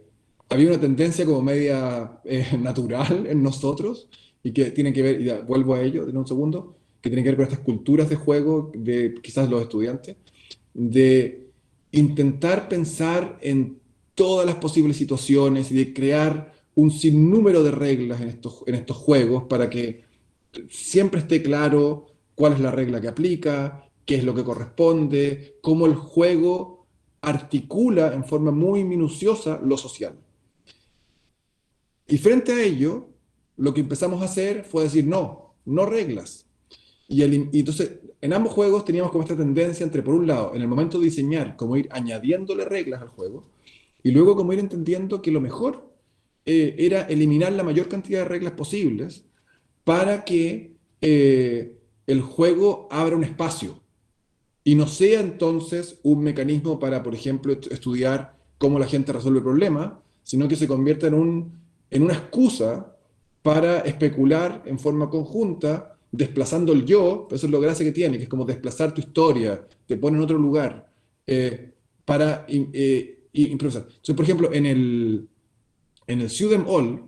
había una tendencia como media natural en nosotros y que tiene que ver, y vuelvo a ello en un segundo, que tiene que ver con estas culturas de juego de quizás los estudiantes, de intentar pensar en todas las posibles situaciones y de crear un sinnúmero de reglas en estos juegos para que siempre esté claro cuál es la regla que aplica, qué es lo que corresponde, cómo el juego articula en forma muy minuciosa lo social. Y frente a ello, lo que empezamos a hacer fue decir, no reglas. Y entonces, en ambos juegos teníamos como esta tendencia entre, por un lado, en el momento de diseñar, como ir añadiéndole reglas al juego, y luego como ir entendiendo que lo mejor era eliminar la mayor cantidad de reglas posibles para que el juego abra un espacio y no sea entonces un mecanismo para, por ejemplo, estudiar cómo la gente resuelve problemas, sino que se convierta en una excusa para especular en forma conjunta, desplazando el yo. Eso es lo gracia que tiene, que es como desplazar tu historia, te pone en otro lugar, para improvisar. Entonces, por ejemplo, en el Shoot 'em All,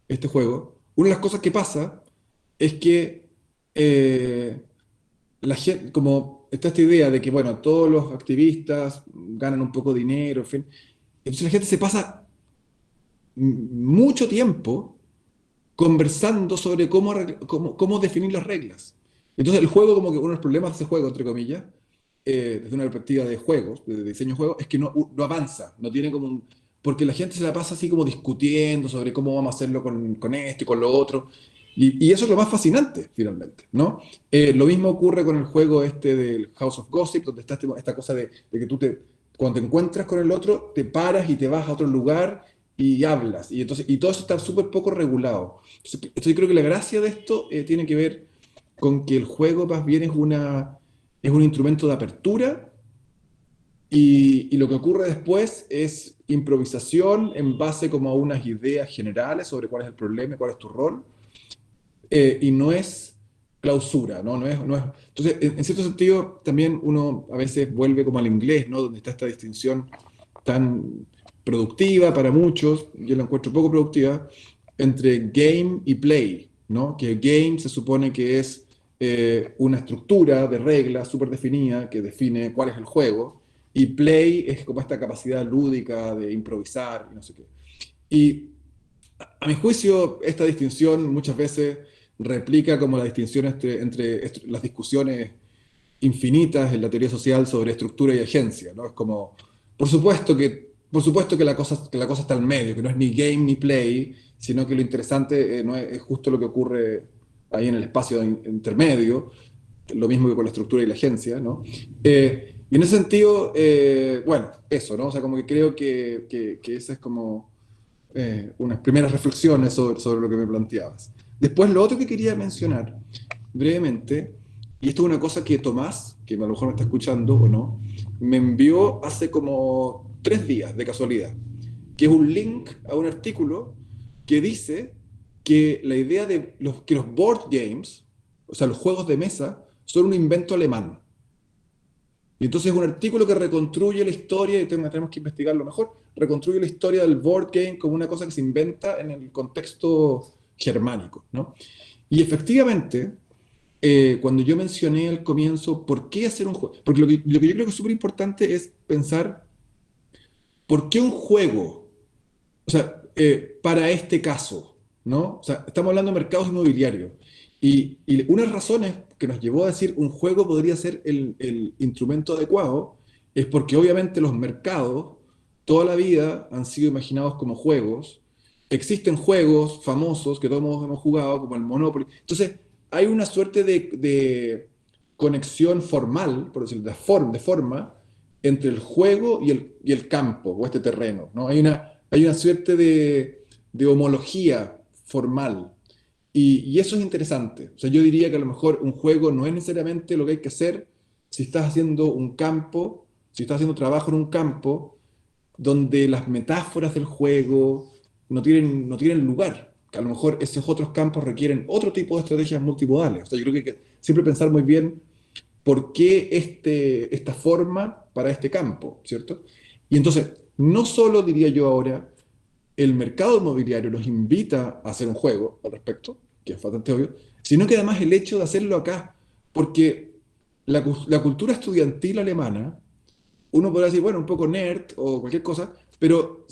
este juego, una de las cosas que pasa es que la gente, como está esta idea de que, bueno, todos los activistas ganan un poco de dinero, en fin, entonces la gente se pasa mucho tiempo conversando sobre cómo definir las reglas. Entonces el juego, como que uno de los problemas de ese juego, entre comillas, desde una perspectiva de juegos, de diseño de juegos, es que no avanza, no tiene como porque la gente se la pasa así como discutiendo sobre cómo vamos a hacerlo con esto y con lo otro, y eso es lo más fascinante, finalmente, ¿no? Lo mismo ocurre con el juego este del House of Gossip, donde está esta cosa de que tú cuando te encuentras con el otro, te paras y te vas a otro lugar y hablas. Y todo eso está súper poco regulado. Entonces, yo creo que la gracia de esto tiene que ver con que el juego más bien es un instrumento de apertura y lo que ocurre después es improvisación en base como a unas ideas generales sobre cuál es el problema, cuál es tu rol, y no es clausura, ¿no? Entonces, en cierto sentido, también uno a veces vuelve como al inglés, ¿no? Donde está esta distinción tan productiva para muchos, yo la encuentro poco productiva, entre game y play, ¿no? Que game se supone que es una estructura de reglas súper definida que define cuál es el juego, y play es como esta capacidad lúdica de improvisar y no sé qué. Y a mi juicio, esta distinción muchas veces replica como la distinción entre las discusiones infinitas en la teoría social sobre estructura y agencia, ¿no? Es como, por supuesto que la cosa está al medio, que no es ni game ni play, sino que lo interesante no es justo lo que ocurre ahí en el espacio intermedio, lo mismo que con la estructura y la agencia, ¿no? Y en ese sentido, bueno, eso, ¿no? O sea, como que creo que esa es como unas primeras reflexiones sobre lo que me planteabas. Después, lo otro que quería mencionar brevemente, y esto es una cosa que Tomás, que a lo mejor me está escuchando o no, me envió hace como 3 días, de casualidad, que es un link a un artículo que dice que la idea de que los board games, o sea, los juegos de mesa, son un invento alemán. Y entonces es un artículo que reconstruye la historia, y tenemos que investigarlo mejor, reconstruye la historia del board game como una cosa que se inventa en el contexto germánico, ¿no? Y efectivamente, cuando yo mencioné al comienzo, ¿por qué hacer un juego? Porque lo que yo creo que es súper importante es pensar, ¿por qué un juego? O sea, para este caso, ¿no? O sea, estamos hablando de mercados inmobiliarios. Y unas razones que nos llevó a decir un juego podría ser el instrumento adecuado es porque obviamente los mercados toda la vida han sido imaginados como juegos. Existen juegos famosos que todos hemos jugado, como el Monopoly. Entonces, hay una suerte de conexión formal, por decirlo, de forma, entre el juego y el campo, o este terreno, ¿no? Hay una suerte de homología formal. Y eso es interesante. O sea, yo diría que a lo mejor un juego no es necesariamente lo que hay que hacer si estás haciendo un campo, si estás haciendo trabajo en un campo donde las metáforas del juego no tienen lugar. Que a lo mejor esos otros campos requieren otro tipo de estrategias multimodales. O sea, yo creo que hay que siempre pensar muy bien por qué esta forma para este campo, ¿cierto? Y entonces, no solo diría yo ahora, el mercado inmobiliario nos invita a hacer un juego al respecto, que es bastante obvio, sino que además el hecho de hacerlo acá, porque la cultura estudiantil alemana, uno podrá decir, bueno, un poco nerd o cualquier cosa, pero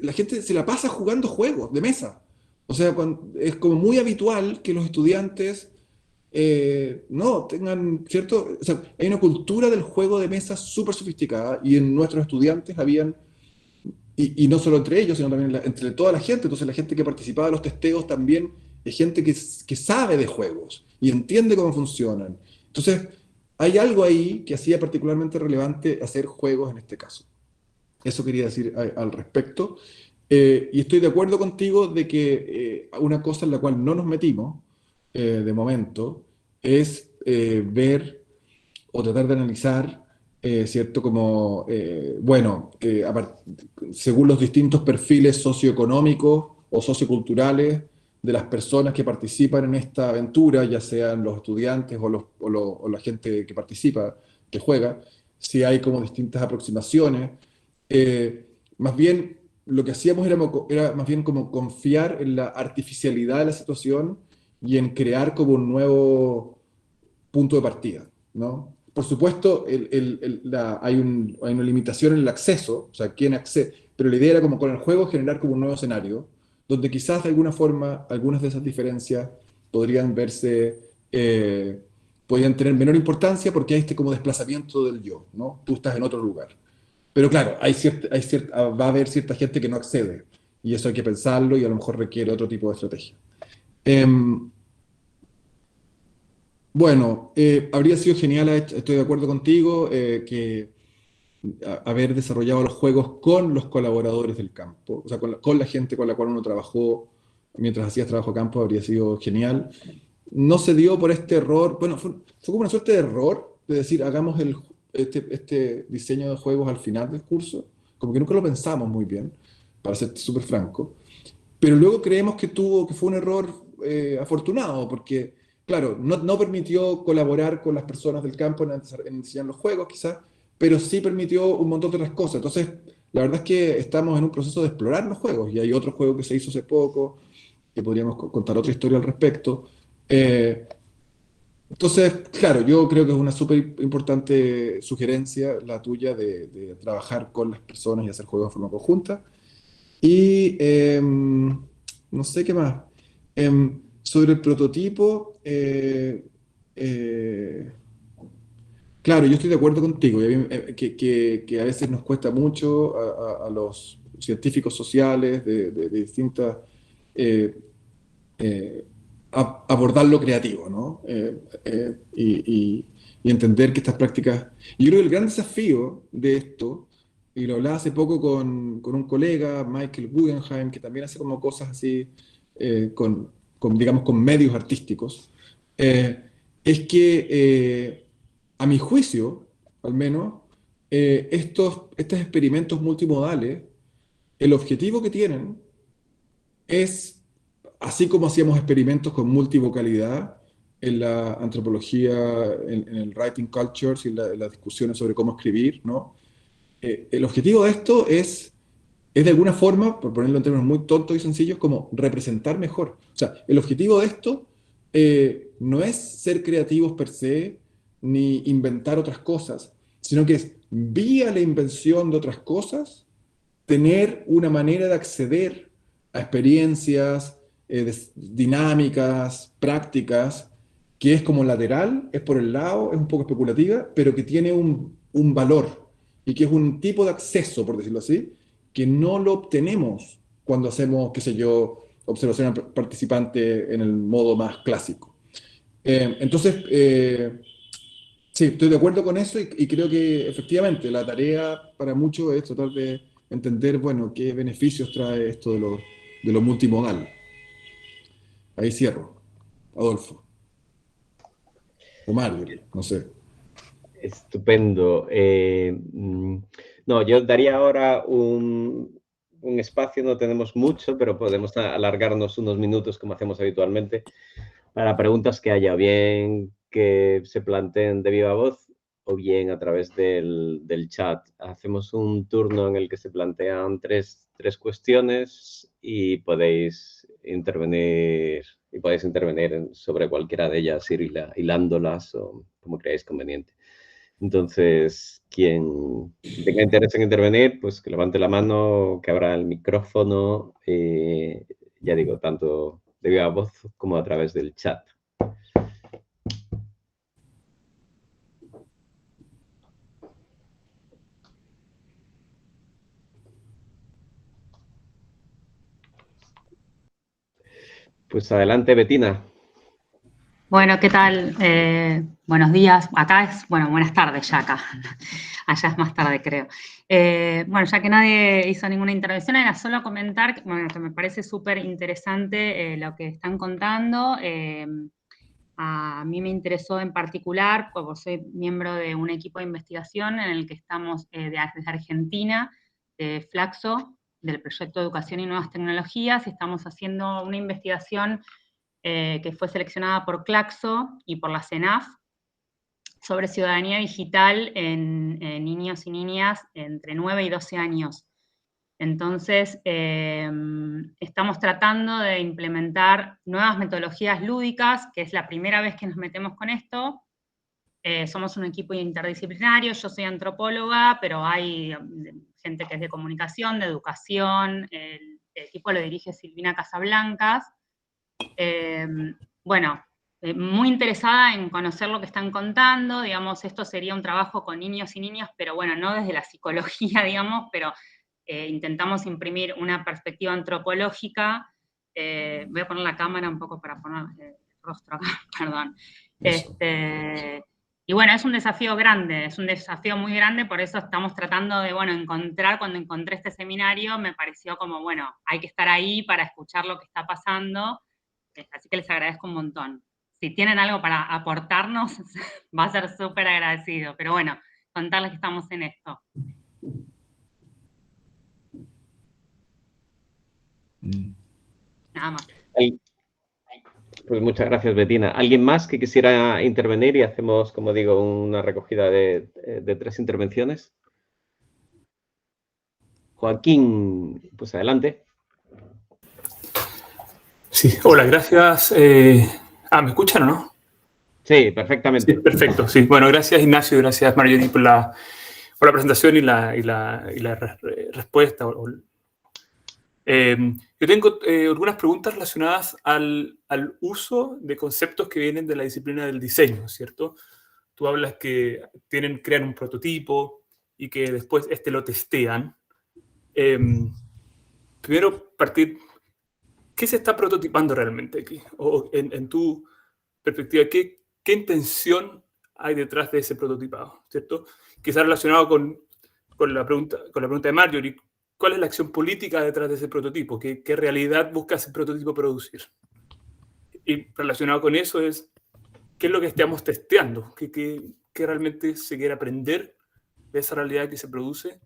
la gente se la pasa jugando juegos de mesa. O sea, es como muy habitual que los estudiantes no tengan, ¿cierto? O sea, hay una cultura del juego de mesa súper sofisticada y en nuestros estudiantes habían y no solo entre ellos, sino también entre toda la gente. Entonces la gente que participaba de los testeos también es gente que sabe de juegos y entiende cómo funcionan. Entonces hay algo ahí que hacía particularmente relevante hacer juegos en este caso. Eso quería decir al respecto. Y estoy de acuerdo contigo de que una cosa en la cual no nos metimos de momento es ver o tratar de analizar, ¿cierto? Como, bueno, según los distintos perfiles socioeconómicos o socioculturales de las personas que participan en esta aventura, ya sean los estudiantes o la gente que participa, que juega, si hay como distintas aproximaciones. Más bien, lo que hacíamos era más bien como confiar en la artificialidad de la situación y en crear como un nuevo punto de partida, ¿no? Por supuesto, hay una limitación en el acceso, o sea, quién accede, pero la idea era como con el juego generar como un nuevo escenario, donde quizás de alguna forma algunas de esas diferencias podrían podrían tener menor importancia porque hay este como desplazamiento del yo, ¿no? Tú estás en otro lugar. Pero claro, va a haber cierta gente que no accede, y eso hay que pensarlo y a lo mejor requiere otro tipo de estrategia. Bueno, habría sido genial, estoy de acuerdo contigo, que haber desarrollado los juegos con los colaboradores del campo, o sea, con la gente con la cual uno trabajó mientras hacías trabajo a campo, habría sido genial. No se dio por este error, bueno, fue como una suerte de error, de decir, hagamos este diseño de juegos al final del curso, como que nunca lo pensamos muy bien, para ser súper franco, pero luego creemos que fue un error afortunado, porque, claro, no permitió colaborar con las personas del campo en diseñar los juegos, quizás, pero sí permitió un montón de otras cosas. Entonces, la verdad es que estamos en un proceso de explorar los juegos, y hay otro juego que se hizo hace poco, que podríamos contar otra historia al respecto. Eh, entonces, claro, yo creo que es una súper importante sugerencia la tuya de trabajar con las personas y hacer juegos de forma conjunta. Y no sé qué más. Sobre el prototipo, claro, yo estoy de acuerdo contigo, y que a veces nos cuesta mucho a los científicos sociales de distintas eh, eh, abordar lo creativo, ¿no? Y entender que estas prácticas... Yo creo que el gran desafío de esto, y lo hablaba hace poco con un colega, Michael Guggenheim, que también hace como cosas así, digamos, con medios artísticos, es que, a mi juicio, al menos, estos experimentos multimodales, el objetivo que tienen es, así como hacíamos experimentos con multivocalidad en la antropología, en el writing cultures y en las discusiones sobre cómo escribir, ¿no? El objetivo de esto es de alguna forma, por ponerlo en términos muy tontos y sencillos, como representar mejor. O sea, el objetivo de esto no es ser creativos per se, ni inventar otras cosas, sino que es, vía la invención de otras cosas, tener una manera de acceder a experiencias dinámicas, prácticas, que es como lateral, es por el lado, es un poco especulativa, pero que tiene un valor y que es un tipo de acceso, por decirlo así, que no lo obtenemos cuando hacemos, qué sé yo, observación participante en el modo más clásico. Entonces, sí, estoy de acuerdo con eso y creo que efectivamente la tarea para muchos es tratar de entender, bueno, qué beneficios trae esto de lo multimodal. Ahí cierro. Adolfo. O Marjorie, no sé. Estupendo. No, yo daría ahora un espacio, no tenemos mucho, pero podemos alargarnos unos minutos como hacemos habitualmente para preguntas que haya, bien que se planteen de viva voz o bien a través del chat. Hacemos un turno en el que se plantean tres cuestiones y podéis intervenir sobre cualquiera de ellas, ir hilándolas o como creáis conveniente. Entonces, quien tenga interés en intervenir, pues que levante la mano, que abra el micrófono, ya digo, tanto de viva voz como a través del chat. Pues adelante, Betina. Bueno, ¿qué tal? Buenos días. Acá es, bueno, buenas tardes ya acá. Allá es más tarde, creo. Bueno, ya que nadie hizo ninguna intervención, era solo comentar que me parece súper interesante lo que están contando. A mí me interesó en particular, porque soy miembro de un equipo de investigación en el que estamos desde Argentina, de Flaxo, del proyecto Educación y Nuevas Tecnologías, y estamos haciendo una investigación que fue seleccionada por Claxo y por la CENAF, sobre ciudadanía digital en niños y niñas entre 9 y 12 años. Entonces, estamos tratando de implementar nuevas metodologías lúdicas, que es la primera vez que nos metemos con esto. Somos un equipo interdisciplinario, yo soy antropóloga, pero hay gente que es de comunicación, de educación, el equipo lo dirige Silvina Casablancas. Bueno, muy interesada en conocer lo que están contando, digamos, esto sería un trabajo con niños y niñas, pero bueno, no desde la psicología, digamos, pero intentamos imprimir una perspectiva antropológica. Voy a poner la cámara un poco para poner el rostro acá, perdón. Y bueno, es un desafío grande, es un desafío muy grande, por eso estamos tratando de, bueno, cuando encontré este seminario, me pareció como, bueno, hay que estar ahí para escuchar lo que está pasando, así que les agradezco un montón. Si tienen algo para aportarnos, va a ser súper agradecido, pero bueno, contarles que estamos en esto. Nada más. Pues muchas gracias, Bettina. ¿Alguien más que quisiera intervenir y hacemos, como digo, una recogida de 3 intervenciones? Joaquín, pues adelante. Sí, hola, gracias. ¿Me escuchan o no? Sí, perfectamente. Sí, perfecto. Sí, bueno, gracias Ignacio, gracias Marjorie por la presentación y la respuesta. Yo tengo algunas preguntas relacionadas al uso de conceptos que vienen de la disciplina del diseño, ¿cierto? Tú hablas que crean un prototipo y que después lo testean. Primero, ¿qué se está prototipando realmente aquí? O en tu perspectiva, ¿qué intención hay detrás de ese prototipado? ¿Cierto? Quizás relacionado con la pregunta de Marjorie, ¿cuál es la acción política detrás de ese prototipo? ¿Qué realidad busca ese prototipo producir? Y relacionado con eso es, ¿qué es lo que estamos testeando? ¿Qué realmente se quiere aprender de esa realidad que se produce?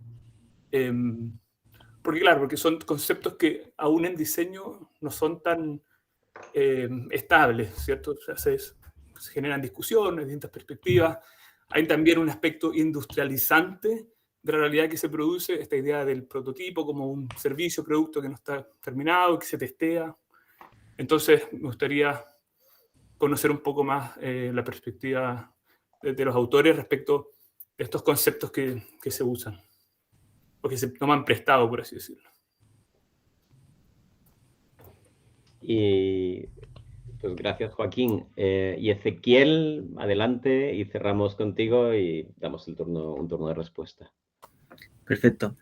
Porque claro, porque son conceptos que aún en diseño no son tan estables, ¿cierto? O sea, se generan discusiones, distintas perspectivas. Hay también un aspecto industrializante de la realidad que se produce, esta idea del prototipo como un servicio, producto que no está terminado, que se testea. Entonces, me gustaría conocer un poco más la perspectiva de los autores respecto de estos conceptos que se usan, o que se toman prestado, por así decirlo. Y pues gracias, Joaquín. Y Ezequiel, adelante y cerramos contigo y damos un turno de respuesta. Perfecto.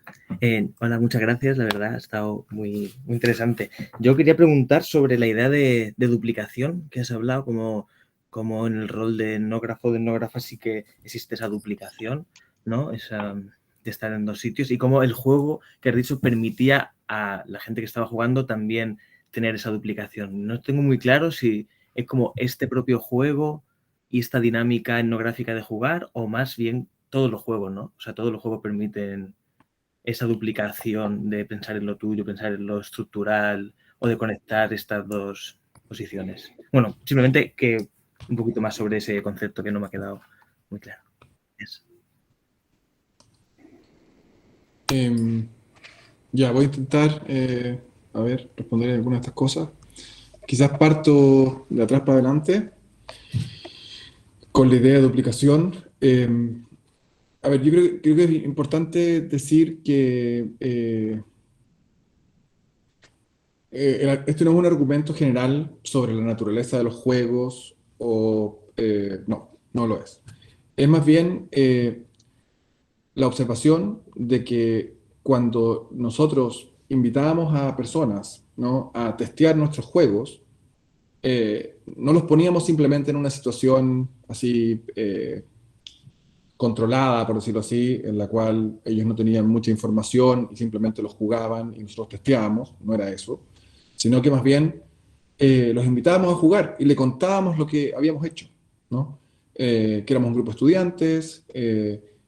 Hola, muchas gracias. La verdad, ha estado muy interesante. Yo quería preguntar sobre la idea de duplicación que has hablado, como en el rol de etnógrafo o de etnógrafa sí que existe esa duplicación, ¿no? Esa de estar en dos sitios y cómo el juego que has dicho permitía a la gente que estaba jugando también tener esa duplicación. No tengo muy claro si es como este propio juego y esta dinámica etnográfica de jugar o más bien todos los juegos, ¿no? O sea, todos los juegos permiten esa duplicación de pensar en lo tuyo, pensar en lo estructural o de conectar estas dos posiciones. Bueno, simplemente que un poquito más sobre ese concepto que no me ha quedado muy claro. Eso. Ya, voy a intentar, responder algunas de estas cosas. Quizás parto de atrás para adelante con la idea de duplicación. A ver, yo creo que es importante decir que esto no es un argumento general sobre la naturaleza de los juegos, no lo es. Es más bien la observación de que cuando nosotros invitábamos a personas, ¿no?, a testear nuestros juegos, no los poníamos simplemente en una situación así controlada, por decirlo así, en la cual ellos no tenían mucha información y simplemente los jugaban y nosotros testeábamos, no era eso, sino que más bien los invitábamos a jugar y le contábamos lo que habíamos hecho, ¿no? Que éramos un grupo de estudiantes,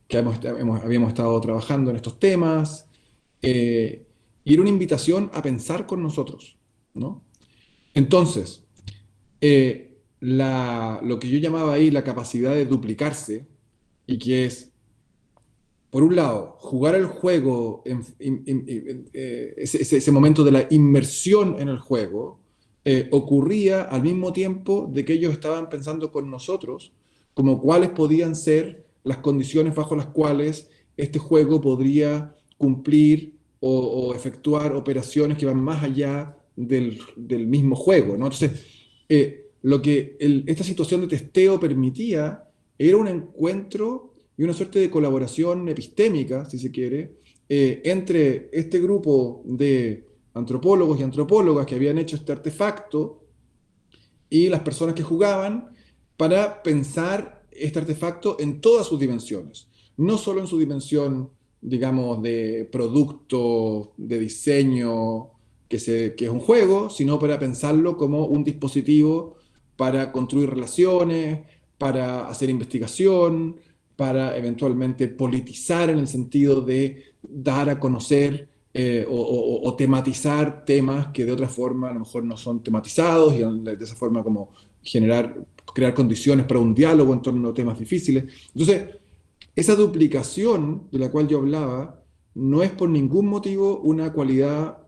que habíamos estado trabajando en estos temas, y era una invitación a pensar con nosotros, ¿no? Entonces, lo que yo llamaba ahí la capacidad de duplicarse, y que es, por un lado, jugar el juego, ese momento de la inmersión en el juego, ocurría al mismo tiempo de que ellos estaban pensando con nosotros como cuáles podían ser las condiciones bajo las cuales este juego podría cumplir o efectuar operaciones que van más allá del mismo juego, ¿no? Entonces, lo que esta situación de testeo permitía era un encuentro y una suerte de colaboración epistémica, si se quiere, entre este grupo de antropólogos y antropólogas que habían hecho este artefacto y las personas que jugaban para pensar este artefacto en todas sus dimensiones, no solo en su dimensión, digamos, de producto, de diseño, que es un juego, sino para pensarlo como un dispositivo para construir relaciones, para hacer investigación, para eventualmente politizar en el sentido de dar a conocer o tematizar temas que de otra forma a lo mejor no son tematizados y de esa forma como crear condiciones para un diálogo en torno a temas difíciles. Entonces, esa duplicación de la cual yo hablaba no es por ningún motivo una cualidad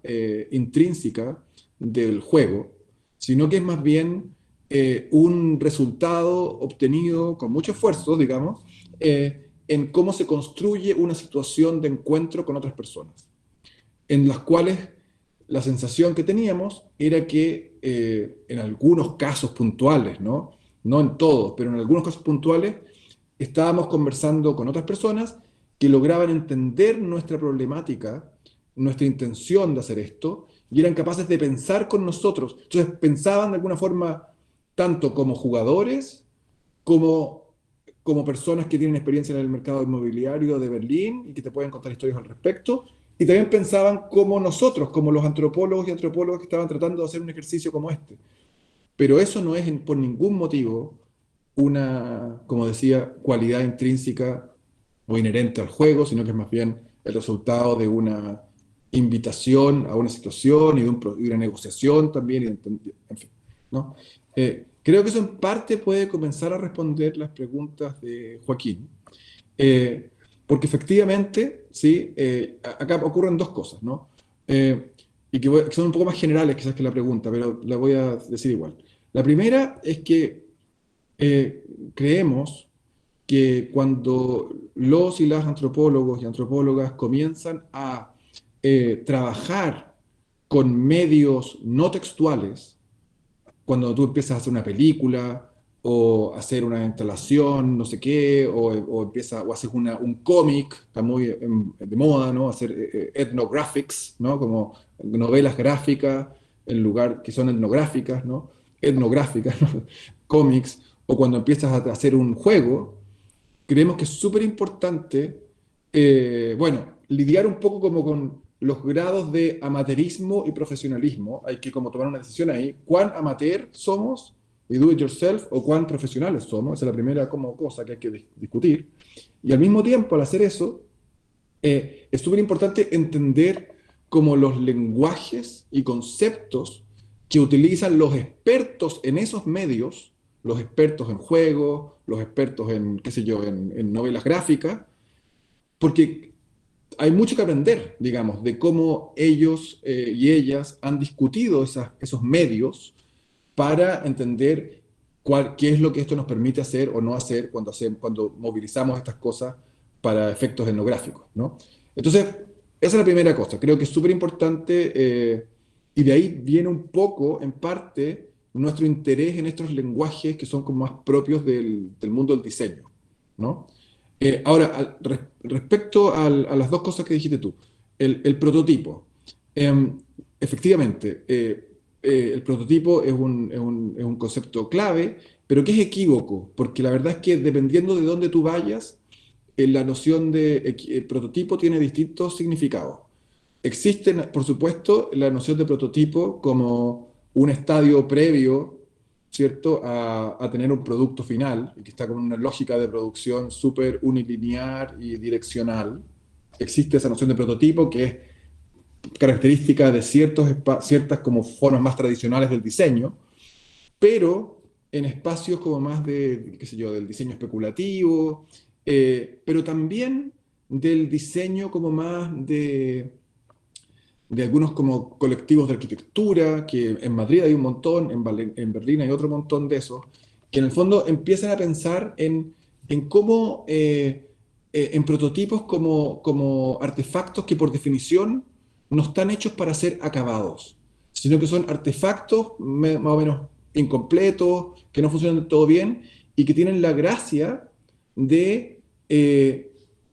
intrínseca del juego, sino que es más bien un resultado obtenido con mucho esfuerzo, digamos, en cómo se construye una situación de encuentro con otras personas, en las cuales la sensación que teníamos era que en algunos casos puntuales, no en todos, pero en algunos casos puntuales, estábamos conversando con otras personas que lograban entender nuestra problemática, nuestra intención de hacer esto, y eran capaces de pensar con nosotros. Entonces pensaban de alguna forma tanto como jugadores, como personas que tienen experiencia en el mercado inmobiliario de Berlín y que te pueden contar historias al respecto, y también pensaban como nosotros, como los antropólogos y antropólogas que estaban tratando de hacer un ejercicio como este. Pero eso no es por ningún motivo una, como decía, cualidad intrínseca o inherente al juego, sino que es más bien el resultado de una invitación a una situación y de una negociación también, en fin, ¿no? Creo que eso en parte puede comenzar a responder las preguntas de Joaquín, porque efectivamente, sí, acá ocurren dos cosas, ¿no? Y que son un poco más generales quizás que la pregunta, pero la voy a decir igual. La primera es que creemos que cuando los y las antropólogos y antropólogas comienzan a trabajar con medios no textuales, cuando tú empiezas a hacer una película o hacer una instalación, no sé qué, o haces un cómic, está muy de moda, ¿no? Hacer ethnographics, ¿no? Como novelas gráficas, en lugar que son etnográficas, ¿no? Etnográficas, ¿no? Cómics, o cuando empiezas a hacer un juego, creemos que es súper importante, lidiar un poco como con los grados de amateurismo y profesionalismo. Hay que como tomar una decisión ahí, cuán amateur somos y do it yourself, o cuán profesionales somos. Esa es la primera como cosa que hay que discutir. Y al mismo tiempo, al hacer eso, es súper importante entender como los lenguajes y conceptos que utilizan los expertos en esos medios, los expertos en juegos, los expertos en, qué sé yo, en novelas gráficas, porque hay mucho que aprender, digamos, de cómo ellos y ellas han discutido esos medios para entender qué es lo que esto nos permite hacer o no hacer cuando movilizamos estas cosas para efectos etnográficos, ¿no? Entonces, esa es la primera cosa. Creo que es súper importante y de ahí viene un poco, en parte, nuestro interés en estos lenguajes que son como más propios del mundo del diseño, ¿no? Ahora, respecto a las dos cosas que dijiste tú, el prototipo. Efectivamente, el prototipo es un concepto clave, pero que es equívoco, porque la verdad es que dependiendo de dónde tú vayas, la noción de prototipo tiene distintos significados. Existe, por supuesto, la noción de prototipo como un estadio previo, ¿cierto?, a tener un producto final, y que está con una lógica de producción súper unilinear y direccional. Existe esa noción de prototipo que es característica de ciertas como formas más tradicionales del diseño, pero en espacios como más de, qué sé yo, del diseño especulativo, pero también del diseño como más de algunos como colectivos de arquitectura, que en Madrid hay un montón, en Berlín hay otro montón de esos, que en el fondo empiezan a pensar en cómo, en prototipos como artefactos que por definición no están hechos para ser acabados, sino que son artefactos más o menos incompletos, que no funcionan del todo bien, y que tienen la gracia de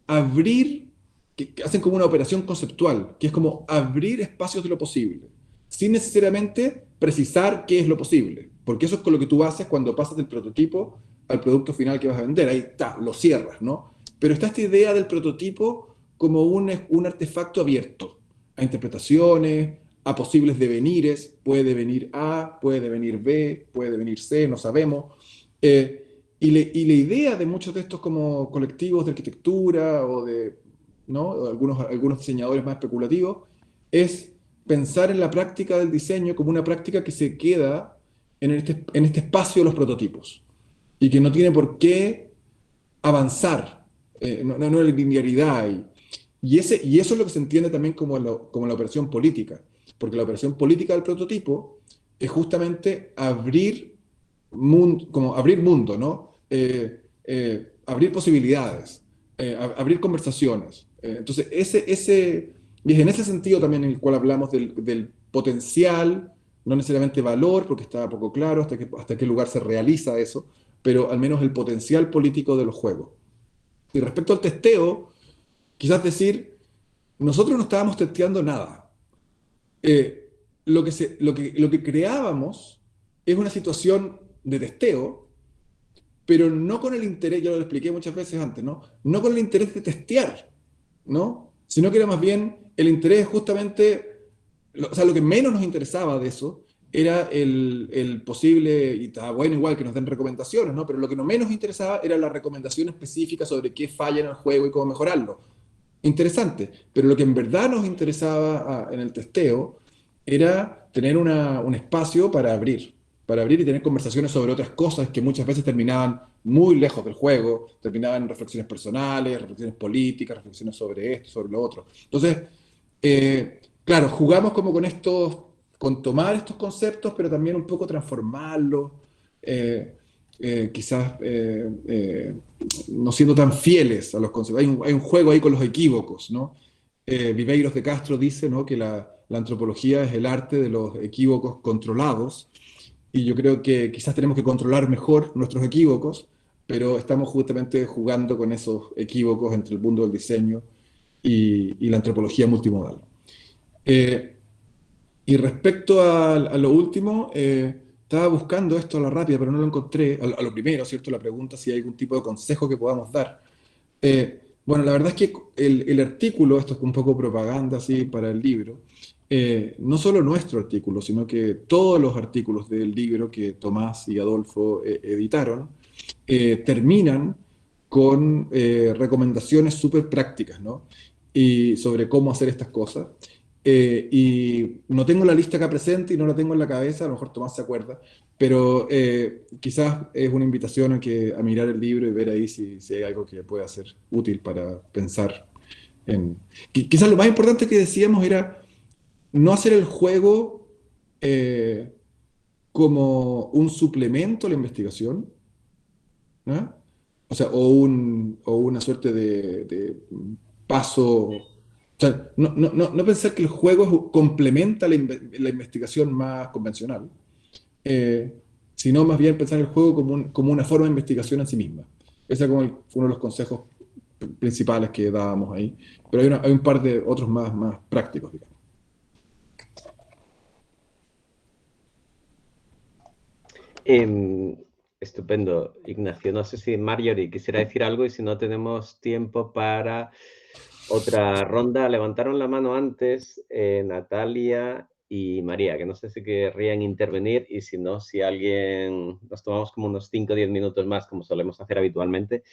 abrir, que hacen como una operación conceptual, que es como abrir espacios de lo posible, sin necesariamente precisar qué es lo posible, porque eso es con lo que tú haces cuando pasas del prototipo al producto final que vas a vender. Ahí está, lo cierras, ¿no? Pero está esta idea del prototipo como un artefacto abierto a interpretaciones, a posibles devenires. Puede devenir A, puede devenir B, puede devenir C, no sabemos. Y la idea de muchos de estos como colectivos de arquitectura o de, ¿no? O algunos diseñadores más especulativos es pensar en la práctica del diseño como una práctica que se queda en este espacio de los prototipos y que no tiene por qué avanzar, no hay linearidad. Y eso es lo que se entiende también como la operación política, porque la operación política del prototipo es justamente abrir mundo, ¿no? Abrir posibilidades, abrir conversaciones. Entonces, y es en ese sentido también en el cual hablamos del potencial, no necesariamente valor, porque está poco claro hasta qué lugar se realiza eso, pero al menos el potencial político de los juegos. Y respecto al testeo, quizás decir, nosotros no estábamos testeando nada. Lo que creábamos es una situación de testeo, pero no con el interés, yo lo expliqué muchas veces antes, ¿no? No con el interés de testear, ¿no? Sino que era más bien el interés justamente, o sea, lo que menos nos interesaba de eso era el posible, y está bueno igual que nos den recomendaciones, ¿no? Pero lo que no menos interesaba era la recomendación específica sobre qué falla en el juego y cómo mejorarlo. Interesante, pero lo que en verdad nos interesaba en el testeo era tener un espacio para abrir y tener conversaciones sobre otras cosas que muchas veces terminaban muy lejos del juego, terminaban en reflexiones personales, reflexiones políticas, reflexiones sobre esto, sobre lo otro. Entonces, claro, jugamos como con tomar estos conceptos, pero también un poco transformarlos, quizás no siendo tan fieles a los conceptos. Hay un juego ahí con los equívocos, ¿no? Viveiros de Castro dice, ¿no?, que la antropología es el arte de los equívocos controlados, y yo creo que quizás tenemos que controlar mejor nuestros equívocos, pero estamos justamente jugando con esos equívocos entre el mundo del diseño y la antropología multimodal. Y respecto a lo último, estaba buscando esto a la rápida, pero no lo encontré. A lo primero, ¿cierto? La pregunta si hay algún tipo de consejo que podamos dar. Bueno, la verdad es que el artículo, esto es un poco propaganda así para el libro, no solo nuestro artículo, sino que todos los artículos del libro que Tomás y Adolfo editaron, terminan con recomendaciones súper prácticas, ¿no? Y sobre cómo hacer estas cosas. Y no tengo la lista acá presente y no la tengo en la cabeza, a lo mejor Tomás se acuerda, pero quizás es una invitación a mirar el libro y ver ahí si hay algo que pueda ser útil para pensar en... Quizás lo más importante que decíamos era no hacer el juego como un suplemento a la investigación, ¿no? O sea, o una suerte de paso. O sea, no pensar que el juego complementa la investigación más convencional, sino más bien pensar el juego como una forma de investigación en sí misma. Ese fue uno de los consejos principales que dábamos ahí. Pero hay un par de otros más prácticos, digamos. Estupendo, Ignacio. No sé si Marjorie quisiera decir algo y si no tenemos tiempo para otra ronda. Levantaron la mano antes Natalia y María, que no sé si querrían intervenir, y si no, si alguien, nos tomamos como unos 5 o 10 minutos más, como solemos hacer habitualmente,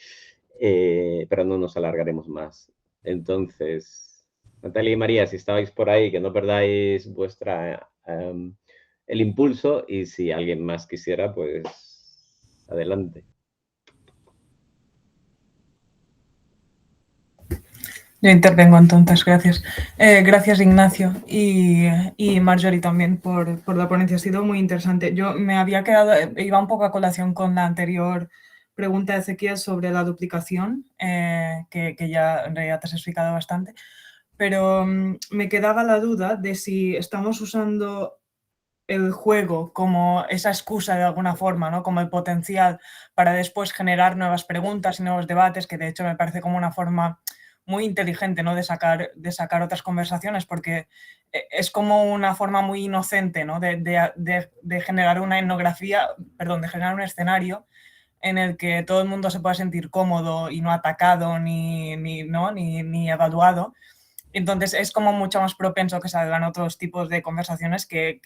pero no nos alargaremos más. Entonces, Natalia y María, si estabais por ahí, que no perdáis el impulso, y si alguien más quisiera, pues adelante. Yo intervengo entonces, gracias. Gracias, Ignacio, y Marjorie también por la ponencia, ha sido muy interesante. Yo me había quedado, iba un poco a colación con la anterior pregunta de Ezequiel sobre la duplicación, que ya en realidad te has explicado bastante, pero me quedaba la duda de si estamos usando el juego como esa excusa de alguna forma, ¿no? Como el potencial para después generar nuevas preguntas y nuevos debates, que de hecho me parece como una forma muy inteligente, ¿no?, de sacar otras conversaciones, porque es como una forma muy inocente, ¿no?, de generar una etnografía, perdón, de generar un escenario en el que todo el mundo se pueda sentir cómodo y no atacado ni evaluado. Entonces es como mucho más propenso que salgan otros tipos de conversaciones que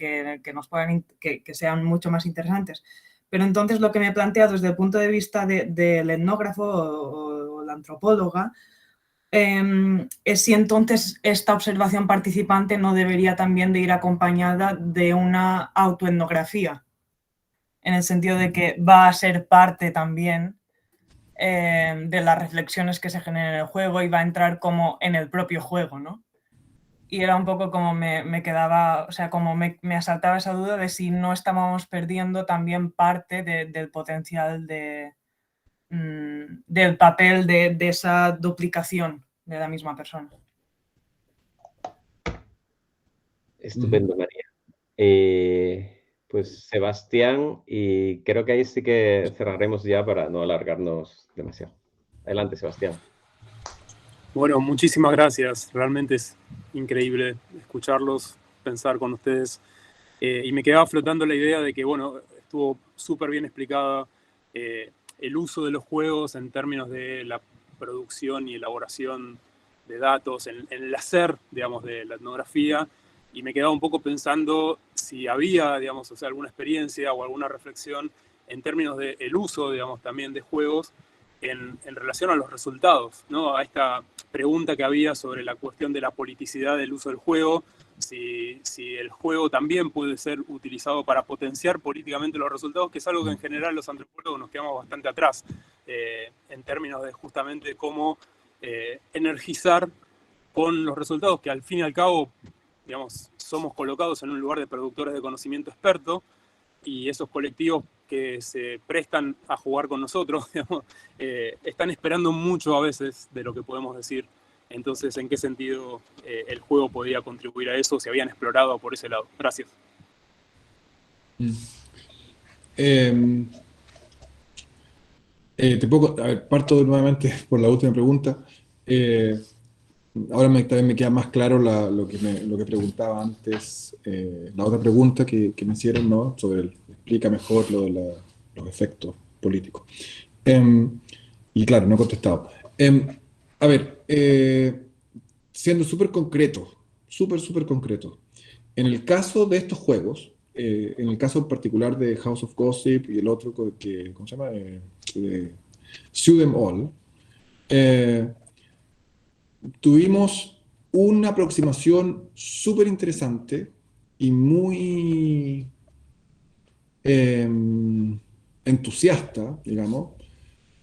sean mucho más interesantes. Pero entonces lo que me he planteado desde el punto de vista del etnógrafo o la antropóloga es si entonces esta observación participante no debería también de ir acompañada de una autoetnografía, en el sentido de que va a ser parte también de las reflexiones que se generan en el juego y va a entrar como en el propio juego, ¿no? Y era un poco como me quedaba, o sea, como me asaltaba esa duda de si no estábamos perdiendo también parte del potencial del papel de esa duplicación de la misma persona. Estupendo, María. Pues Sebastián, y creo que ahí sí que cerraremos ya para no alargarnos demasiado. Adelante, Sebastián. Bueno, muchísimas gracias. Realmente es increíble escucharlos, pensar con ustedes. Y me quedaba flotando la idea de que, bueno, estuvo súper bien explicada el uso de los juegos en términos de la producción y elaboración de datos, en el hacer, digamos, de la etnografía. Y me quedaba un poco pensando si había, digamos, o sea, alguna experiencia o alguna reflexión en términos del uso, digamos, también de juegos en relación a los resultados, ¿no? A esta pregunta que había sobre la cuestión de la politicidad del uso del juego, si el juego también puede ser utilizado para potenciar políticamente los resultados, que es algo que en general los antropólogos nos quedamos bastante atrás, en términos de justamente cómo energizar con los resultados, que al fin y al cabo, digamos, somos colocados en un lugar de productores de conocimiento experto, y esos colectivos que se prestan a jugar con nosotros, digamos, están esperando mucho a veces de lo que podemos decir. Entonces, ¿en qué sentido el juego podía contribuir a eso? ¿Se habían explorado por ese lado? Gracias. Parto nuevamente por la última pregunta. Ahora también me queda más claro lo que preguntaba antes, la otra pregunta que me hicieron, ¿no? Explica mejor lo de los efectos políticos. Y claro, no he contestado. A ver, siendo súper concreto, súper concreto. En el caso de estos juegos, en el caso en particular de House of Gossip y el otro que, ¿cómo se llama? Sue Them All, tuvimos una aproximación súper interesante y muy entusiasta, digamos,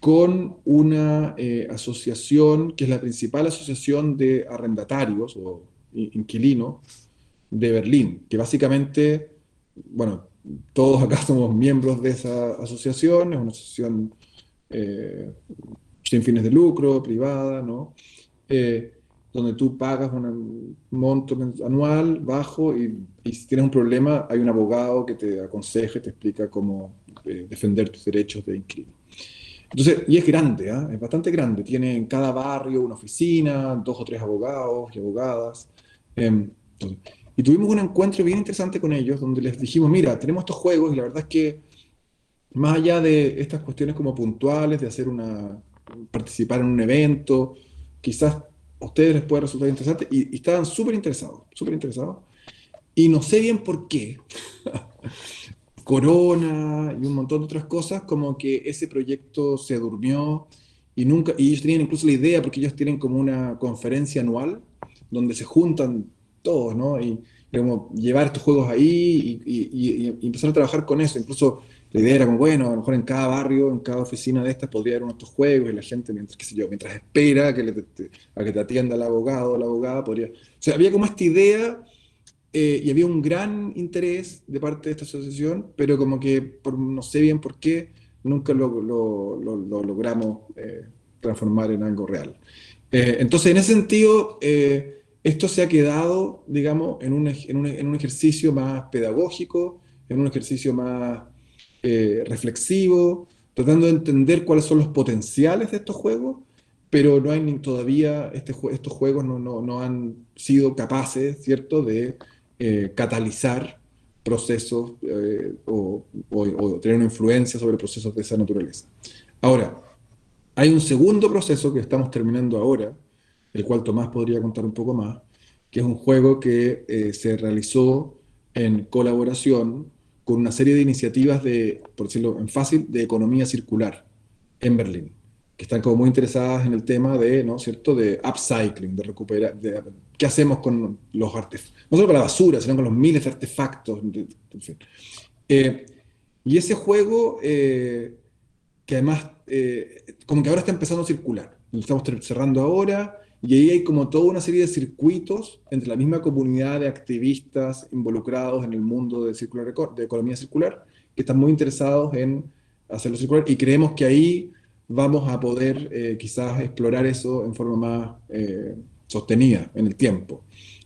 con una asociación que es la principal asociación de arrendatarios o inquilinos de Berlín, que básicamente, bueno, todos acá somos miembros de esa asociación, es una asociación sin fines de lucro, privada, ¿no? Donde tú pagas un monto anual bajo y si tienes un problema hay un abogado que te aconseja y te explica cómo defender tus derechos de inquilino. Entonces, y es grande, ¿eh? Es bastante grande. Tiene en cada barrio una oficina, 2 o 3 abogados y abogadas. Y tuvimos un encuentro bien interesante con ellos donde les dijimos, mira, tenemos estos juegos y la verdad es que más allá de estas cuestiones como puntuales, de participar en un evento, quizás a ustedes les pueda resultar interesante, y estaban súper interesados, y no sé bien por qué, Corona y un montón de otras cosas, como que ese proyecto se durmió, y ellos tenían incluso la idea, porque ellos tienen como una conferencia anual, donde se juntan todos, ¿no? Y como llevar estos juegos ahí, y empezar a trabajar con eso, incluso la idea era como, bueno, a lo mejor en cada barrio, en cada oficina de estas podría haber uno de estos juegos y la gente, mientras espera a que te atienda el abogado o la abogada, podría... O sea, había como esta idea y había un gran interés de parte de esta asociación, pero como que no sé bien por qué nunca lo logramos transformar en algo real. Entonces, en ese sentido, esto se ha quedado, digamos, en un ejercicio más pedagógico, en un ejercicio más reflexivo, tratando de entender cuáles son los potenciales de estos juegos, pero no hay todavía, estos juegos no han sido capaces, ¿cierto?, de catalizar procesos o tener una influencia sobre procesos de esa naturaleza. Ahora, hay un segundo proceso que estamos terminando ahora, el cual Tomás podría contar un poco más, que es un juego que se realizó en colaboración con una serie de iniciativas de, por decirlo en fácil, de economía circular en Berlín, que están como muy interesadas en el tema de, ¿no es cierto?, de upcycling, de recuperar, de qué hacemos con los artefactos, no solo con la basura, sino con los miles de artefactos, en fin. Y ese juego, que además, como que ahora está empezando a circular, lo estamos cerrando ahora, y ahí hay como toda una serie de circuitos entre la misma comunidad de activistas involucrados en el mundo de economía circular, que están muy interesados en hacerlo circular, y creemos que ahí vamos a poder quizás explorar eso en forma más sostenida en el tiempo,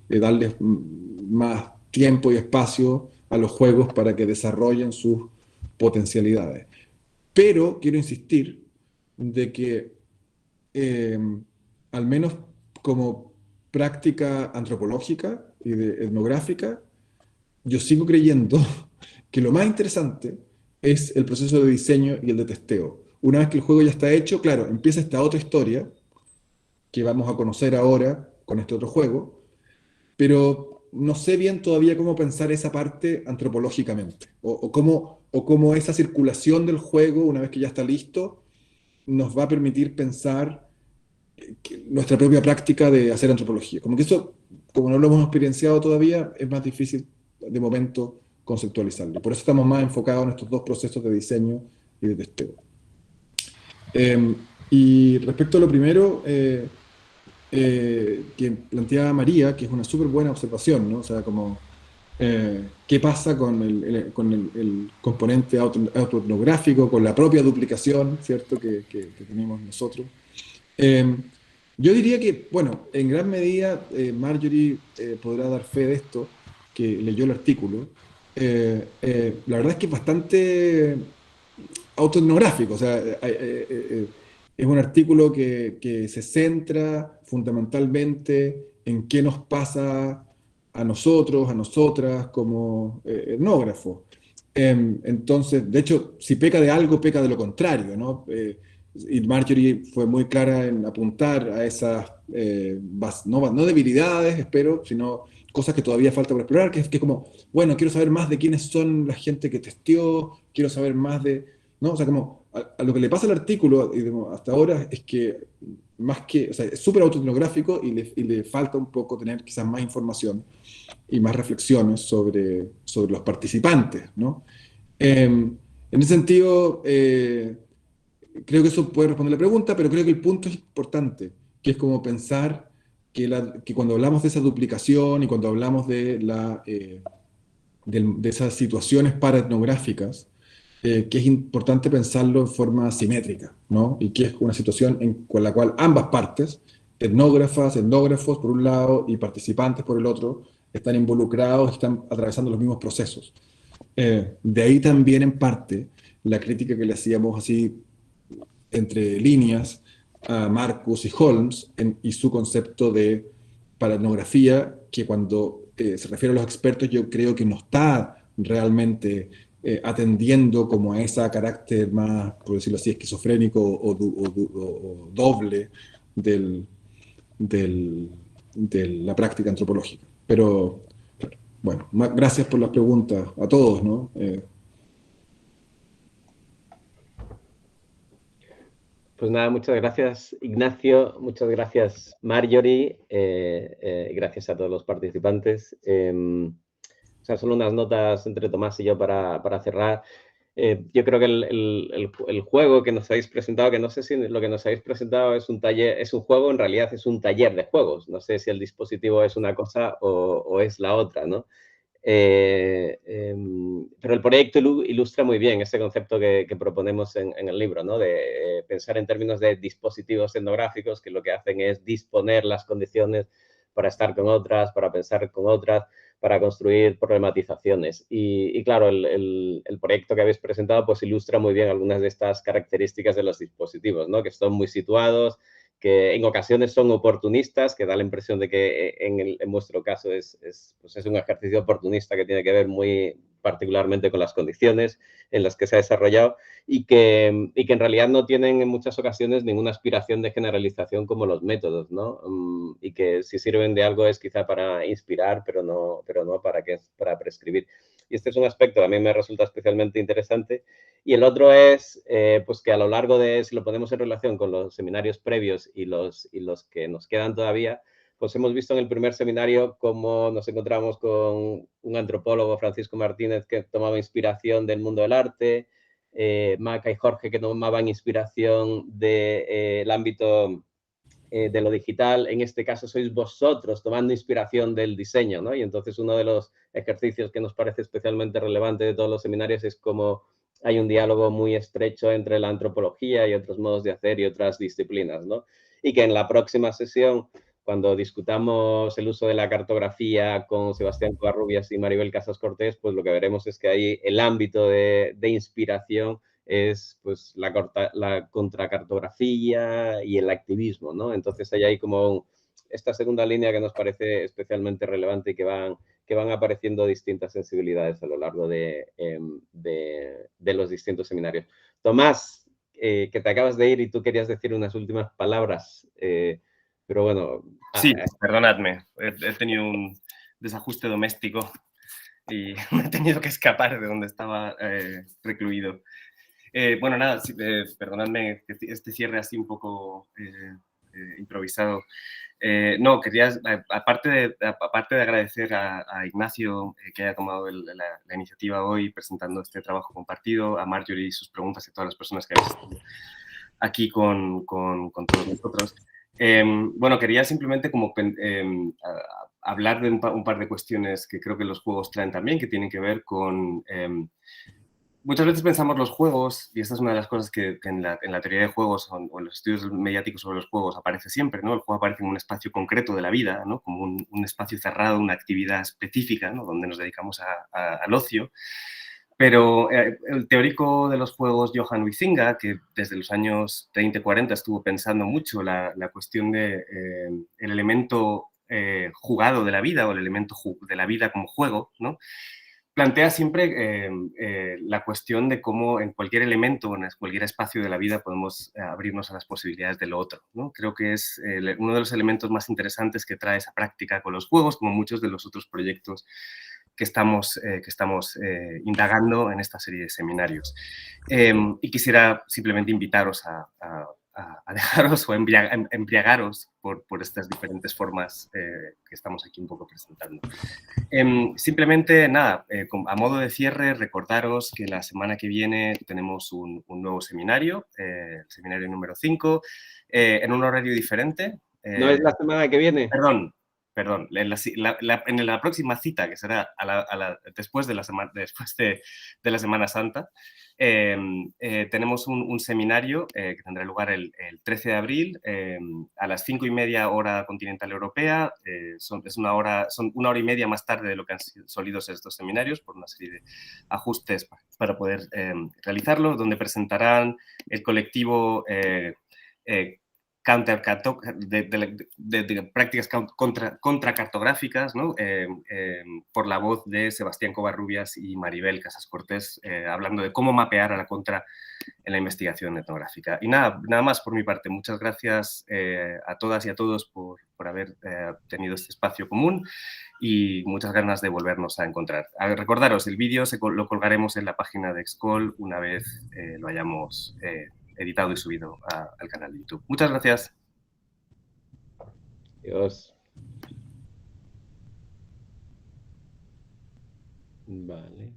darles más tiempo y espacio a los juegos para que desarrollen sus potencialidades. Pero quiero insistir de que al menos como práctica antropológica y etnográfica, yo sigo creyendo que lo más interesante es el proceso de diseño y el de testeo. Una vez que el juego ya está hecho, claro, empieza esta otra historia que vamos a conocer ahora con este otro juego, pero no sé bien todavía cómo pensar esa parte antropológicamente, o cómo esa circulación del juego, una vez que ya está listo, nos va a permitir pensar nuestra propia práctica de hacer antropología. Como que eso, como no lo hemos experienciado todavía, es más difícil de momento conceptualizarlo. Por eso estamos más enfocados en estos dos procesos de diseño y de testeo. Y respecto a lo primero que planteaba María, que es una súper buena observación, ¿no? O sea, como qué pasa con el componente autoetnográfico, con la propia duplicación, ¿cierto?, que tenemos nosotros. Yo diría que, bueno, en gran medida Marjorie podrá dar fe de esto, que leyó el artículo. La verdad es que es bastante autoetnográfico, o sea, es un artículo que se centra fundamentalmente en qué nos pasa a nosotros, a nosotras como etnógrafos. Entonces, de hecho, si peca de algo, peca de lo contrario, ¿no? Y Marjorie fue muy clara en apuntar a esas, no debilidades, espero, sino cosas que todavía falta por explorar, que es como, bueno, quiero saber más de quiénes son la gente que testeó, quiero saber más de, ¿no? O sea, como a lo que le pasa al artículo y hasta ahora es que más que, o sea, es súper autoetnográfico y le falta un poco tener quizás más información y más reflexiones sobre los participantes, ¿no? En ese sentido, creo que eso puede responder la pregunta, pero creo que el punto es importante, que es como pensar que cuando hablamos de esa duplicación y cuando hablamos de esas situaciones paraetnográficas, que es importante pensarlo en forma simétrica, ¿no? Y que es una situación con la cual ambas partes, etnógrafas, etnógrafos por un lado y participantes por el otro, están involucrados, están atravesando los mismos procesos. De ahí también en parte la crítica que le hacíamos así entre líneas a Marcus y Holmes y su concepto de paraetnografía, que cuando se refiere a los expertos yo creo que no está realmente atendiendo como a ese carácter más, por decirlo así, esquizofrénico o doble de la práctica antropológica. Pero, bueno, gracias por las preguntas a todos, ¿no? Pues nada, muchas gracias Ignacio, muchas gracias Marjorie, gracias a todos los participantes. O sea, solo unas notas entre Tomás y yo para cerrar. Yo creo que el juego que nos habéis presentado, que no sé si lo que nos habéis presentado es un taller, es un juego, en realidad es un taller de juegos. No sé si el dispositivo es una cosa o es la otra, ¿no? Pero el proyecto ilustra muy bien ese concepto que proponemos en el libro, ¿no? De pensar en términos de dispositivos etnográficos que lo que hacen es disponer las condiciones para estar con otras, para pensar con otras, para construir problematizaciones. Y claro, el proyecto que habéis presentado pues ilustra muy bien algunas de estas características de los dispositivos, ¿no? Que están muy situados, que en ocasiones son oportunistas, que da la impresión de que en vuestro caso es un ejercicio oportunista que tiene que ver muy particularmente con las condiciones en las que se ha desarrollado y que en realidad no tienen en muchas ocasiones ninguna aspiración de generalización como los métodos, ¿no? Y que si sirven de algo es quizá para inspirar, pero no para prescribir. Y este es un aspecto que a mí me resulta especialmente interesante. Y el otro es pues que a lo largo de, si lo ponemos en relación con los seminarios previos y los que nos quedan todavía, pues hemos visto en el primer seminario cómo nos encontramos con un antropólogo, Francisco Martínez, que tomaba inspiración del mundo del arte, Maca y Jorge, que tomaban inspiración del ámbito de lo digital. En este caso sois vosotros tomando inspiración del diseño, ¿no? Y entonces uno de los ejercicios que nos parece especialmente relevante de todos los seminarios es cómo hay un diálogo muy estrecho entre la antropología y otros modos de hacer y otras disciplinas, ¿no? Y que en la próxima sesión, cuando discutamos el uso de la cartografía con Sebastián Covarrubias y Maribel Casas Cortés, pues lo que veremos es que ahí el ámbito de inspiración es pues la contracartografía y el activismo, ¿no? Entonces hay como esta segunda línea que nos parece especialmente relevante y que van apareciendo distintas sensibilidades a lo largo de los distintos seminarios. Tomás, que te acabas de ir y tú querías decir unas últimas palabras, pero bueno. Sí, perdonadme, he tenido un desajuste doméstico y me he tenido que escapar de donde estaba recluido. Bueno, nada, perdonadme este cierre así un poco improvisado. No, quería, aparte de agradecer a Ignacio que haya tomado la iniciativa hoy presentando este trabajo compartido, a Marjorie y sus preguntas y a todas las personas que habéis estado aquí con todos nosotros. Bueno, quería simplemente como hablar de un par de cuestiones que creo que los juegos traen también, que tienen que ver con... muchas veces pensamos los juegos, y esta es una de las cosas que en la teoría de juegos o en los estudios mediáticos sobre los juegos aparece siempre, ¿no? El juego aparece en un espacio concreto de la vida, ¿no? Como un espacio cerrado, una actividad específica, ¿no? Donde nos dedicamos al ocio. Pero el teórico de los juegos, Johan Huizinga, que desde los años 30 y 40 estuvo pensando mucho la cuestión de el elemento jugado de la vida o el elemento de la vida como juego, ¿no? Plantea siempre la cuestión de cómo en cualquier elemento, en cualquier espacio de la vida podemos abrirnos a las posibilidades de lo otro, ¿no? Creo que es uno de los elementos más interesantes que trae esa práctica con los juegos, como muchos de los otros proyectos que estamos indagando en esta serie de seminarios. Y quisiera simplemente invitaros a dejaros o embriagaros por estas diferentes formas que estamos aquí un poco presentando. Simplemente, nada, a modo de cierre, recordaros que la semana que viene tenemos un nuevo seminario, el seminario número 5, en un horario diferente. ¿No es la semana que viene? Perdón, en la próxima cita, que será después de la Semana Santa, tenemos un seminario que tendrá lugar el 13 de abril a las 5:30 hora continental europea. Son una hora y media más tarde de lo que han solido ser estos seminarios por una serie de ajustes para poder realizarlo, donde presentarán el colectivo de prácticas contracartográficas, ¿no? Por la voz de Sebastián Covarrubias y Maribel Casas Cortés, hablando de cómo mapear a la contra en la investigación etnográfica. Y nada más por mi parte. Muchas gracias a todas y a todos por haber tenido este espacio común y muchas ganas de volvernos a encontrar. Recordaros, el vídeo lo colgaremos en la página de Excol una vez lo hayamos editado y subido al canal de YouTube. Muchas gracias. Adiós. Vale.